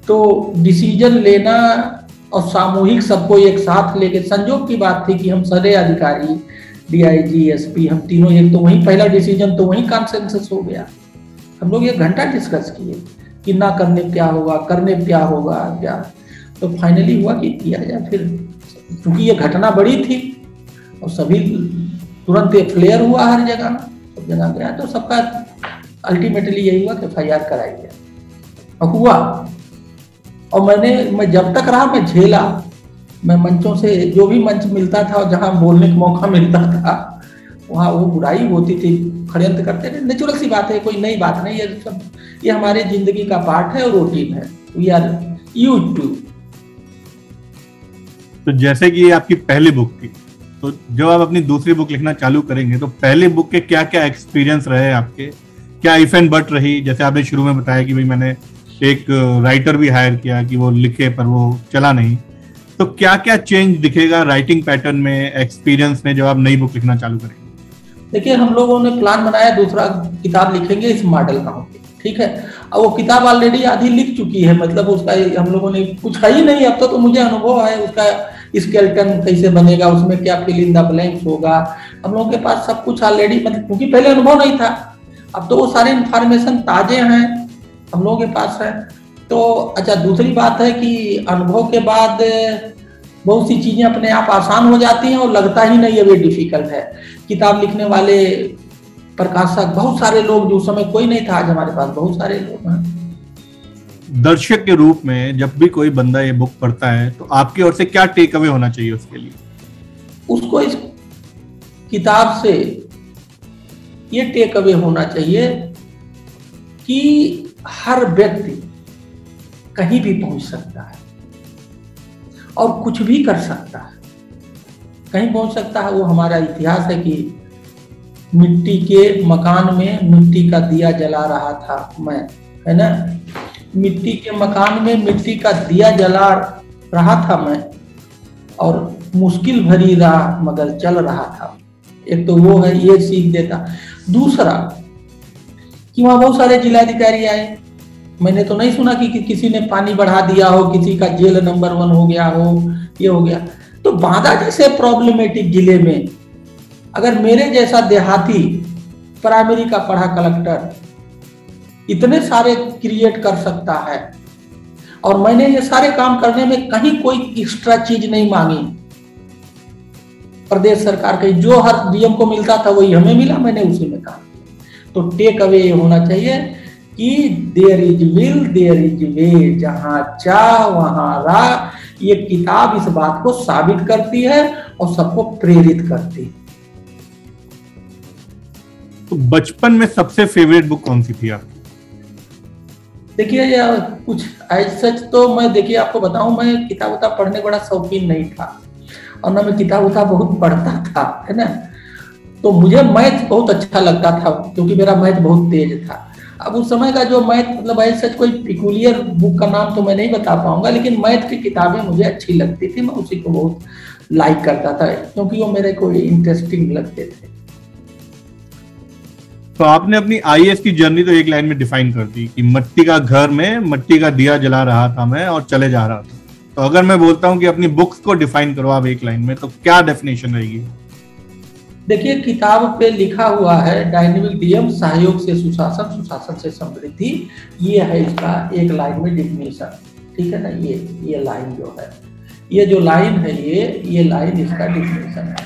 तो डिसीजन लेना और सामूहिक सबको एक साथ लेके, संजोग की बात थी कि हम सारे अधिकारी, DIG, SP, हम तीनों एक, तो वहीं पहला डिसीजन तो वहीं कॉन्सेंसस हो गया। हम लोग 1 घंटा डिस्कस किए कि ना करने क्या होगा, करने क्या होगा क्या। तो फाइनली हुआ कि किया जाए। फिर क्योंकि ये घटना बड़ी थी और सभी तुरंत फ्लेयर हुआ हर जगह, सब जगह गया, तो सबका अल्टीमेटली यही हुआ कि FIR कराई गया और हुआ। और मैं जब तक रहा मैं झेला, मैं मंचों से जो भी मंच मिलता था और जहां बोलने का मौका मिलता था वहाँ वो बुराई होती थी, षड्यंत्र करते थे। नेचुरल सी बात है, कोई नई बात नहीं, ये सब ये हमारे जिंदगी का पार्ट है और रूटीन है, वी आर यूज्ड टू। तो जैसे कि ये आपकी पहली बुक थी, तो जब आप अपनी दूसरी बुक लिखना चालू करेंगे तो पहली बुक के क्या क्या एक्सपीरियंस रहे आपके, क्या इफ एंड बट रही? जैसे आपने शुरू में बताया कि भाई मैंने एक राइटर भी हायर किया कि वो लिखे पर वो चला नहीं, तो क्या क्या चेंज दिखेगा राइटिंग पैटर्न में, एक्सपीरियंस में जब आप नई बुक लिखना चालू करेंगे? देखिए, हम लोगों ने प्लान बनाया दूसरा किताब लिखेंगे इस मॉडल गांव पे, ठीक है। और वो किताब ऑलरेडी आधी लिख चुकी है, मतलब उसका हम लोगों ने कुछ है ही नहीं, अब तो मुझे अनुभव है उसका स्केलेटन कैसे बनेगा, उसमें क्या फिल इन द ब्लैंक्स होगा। हम लोगों के पास सब कुछ ऑलरेडी, मतलब क्योंकि पहले अनुभव नहीं था, अब तो वो सारे इंफॉर्मेशन ताजे हैं हम लोगों के पास है। तो अच्छा, दूसरी बात है कि अनुभव के बाद बहुत सी चीजें अपने आप आसान हो जाती हैं और लगता ही नहीं है वे डिफिकल्ट है। किताब लिखने वाले प्रकाशक बहुत सारे लोग, जो उस समय कोई नहीं था, आज हमारे पास बहुत सारे लोग हैं। दर्शक के रूप में जब भी कोई बंदा ये बुक पढ़ता है तो आपकी ओर से क्या टेक अवे होना चाहिए उसके लिए? उसको इस किताब से ये टेक अवे होना चाहिए कि हर व्यक्ति कहीं भी पहुंच सकता है और कुछ भी कर सकता है। कहीं पहुंच सकता है, वो हमारा इतिहास है कि मिट्टी के मकान में मिट्टी का दिया जला रहा था मैं, है ना। मिट्टी के मकान में मिट्टी का दिया जला रहा था मैं, और मुश्किल भरी राह मगर चल रहा था। एक तो वो है, ये सीख देता। दूसरा कि वहां बहुत सारे जिलाधिकारी आए, मैंने तो नहीं सुना कि किसी ने पानी बढ़ा दिया हो, किसी का जेल नंबर 1 हो गया हो, ये हो गया। तो बांदा जैसे प्रॉब्लमेटिक जिले में अगर मेरे जैसा देहाती प्राइमरी का पढ़ा कलेक्टर इतने सारे क्रिएट कर सकता है, और मैंने ये सारे काम करने में कहीं कोई एक्स्ट्रा चीज नहीं मांगी। प्रदेश सरकार के जो हर डीएम को मिलता था वही हमें मिला, मैंने उसी में काम किया। तो टेक अवे ये होना चाहिए कि there is will there is way, जहां चाह वहां राह। ये किताब इस बात को साबित करती है और सबको प्रेरित करती है। तो बचपन में सबसे फेवरेट बुक कौन सी थी आपकी? देखिए यार, कुछ एज सच तो मैं, देखिए आपको बताऊं, मैं किताब उताब पढ़ने बड़ा शौकीन नहीं था, और ना मैं किताब उताब बहुत पढ़ता था, है ना। तो मुझे मैथ बहुत अच्छा लगता था, क्योंकि मेरा मैथ बहुत तेज था। अब उस समय का जो मैथ, मतलब एज सच कोई पिकुलियर बुक का नाम तो मैं नहीं बता पाऊंगा, लेकिन मैथ की किताबें मुझे अच्छी लगती थी, मैं उसी को बहुत लाइक करता था, क्योंकि वो मेरे को इंटरेस्टिंग लगते थे। तो आपने अपनी आईएएस की जर्नी तो एक लाइन में डिफाइन कर दी कि मट्टी का घर में मिट्टी का दिया जला रहा था मैं और चले जा रहा था। तो अगर मैं बोलता हूं कि अपनी बुक्स को डिफाइन करो आप एक लाइन में, तो क्या डेफिनेशन रहेगी? देखिए, किताब पे लिखा हुआ है डायनेमिक डीएम, सहयोग से सुशासन, सुशासन से समृद्धि। ये है इसका एक लाइन में डिफिनेशन, ठीक है ना। ये लाइन जो है, ये जो लाइन है, ये लाइन इसका डिफिनेशन है।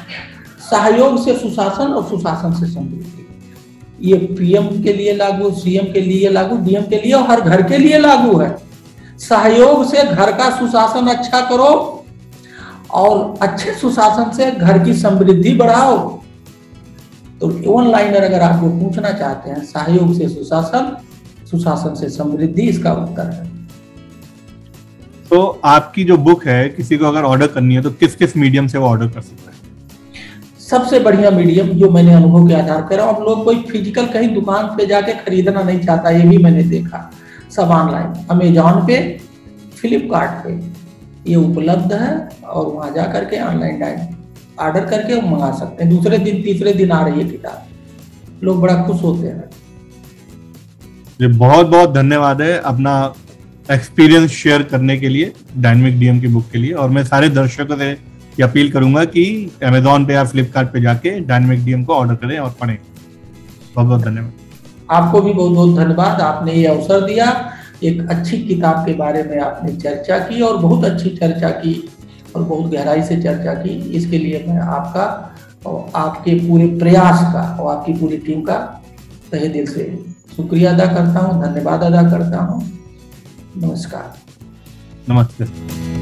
सहयोग से सुशासन और सुशासन से समृद्धि, ये पीएम के लिए लागू, सीएम के लिए लागू, डीएम के लिए और हर घर के लिए लागू है। सहयोग से घर का सुशासन अच्छा करो और अच्छे सुशासन से घर की समृद्धि बढ़ाओ। तो वन लाइनर अगर आपको पूछना चाहते हैं, सहयोग से सुशासन, सुशासन से समृद्धि, इसका उत्तर है। तो आपकी जो बुक है, किसी को अगर ऑर्डर करनी है तो किस किस मीडियम से वो ऑर्डर कर सकता है? सबसे बढ़िया मीडियम जो मैंने अनुभव के आधार पर, अब लोग कोई फिजिकल कहीं दुकान पे जाके खरीदना नहीं चाहता, ये भी मैंने देखा। सब ऑनलाइन, अमेजॉन पे, फ्लिपकार्ट पे ये उपलब्ध है, और वहां जा करके ऑनलाइन ऑर्डर करके मंगा सकते हैं। दूसरे दिन तीसरे दिन आ रही है किताब, लोग बड़ा खुश होते हैं। बहुत बहुत धन्यवाद है अपना एक्सपीरियंस शेयर करने के लिए डायनेमिक डीएम की बुक के लिए। और मैं सारे दर्शकों से ये अपील करूंगा कि अमेजॉन पे या फ्लिपकार्ट पे जाके डायनेमिक डीएम को ऑर्डर करें और पढ़ें। बहुत बहुत धन्यवाद। आपको भी बहुत बहुत धन्यवाद, आपने ये अवसर दिया। एक अच्छी किताब के बारे में आपने चर्चा की, और बहुत अच्छी चर्चा की, और बहुत गहराई से चर्चा की। इसके लिए मैं आपका और आपके पूरे प्रयास का और आपकी पूरी टीम का तहे दिल से शुक्रिया अदा करता हूँ, धन्यवाद अदा करता हूँ। नमस्कार। नमस्ते।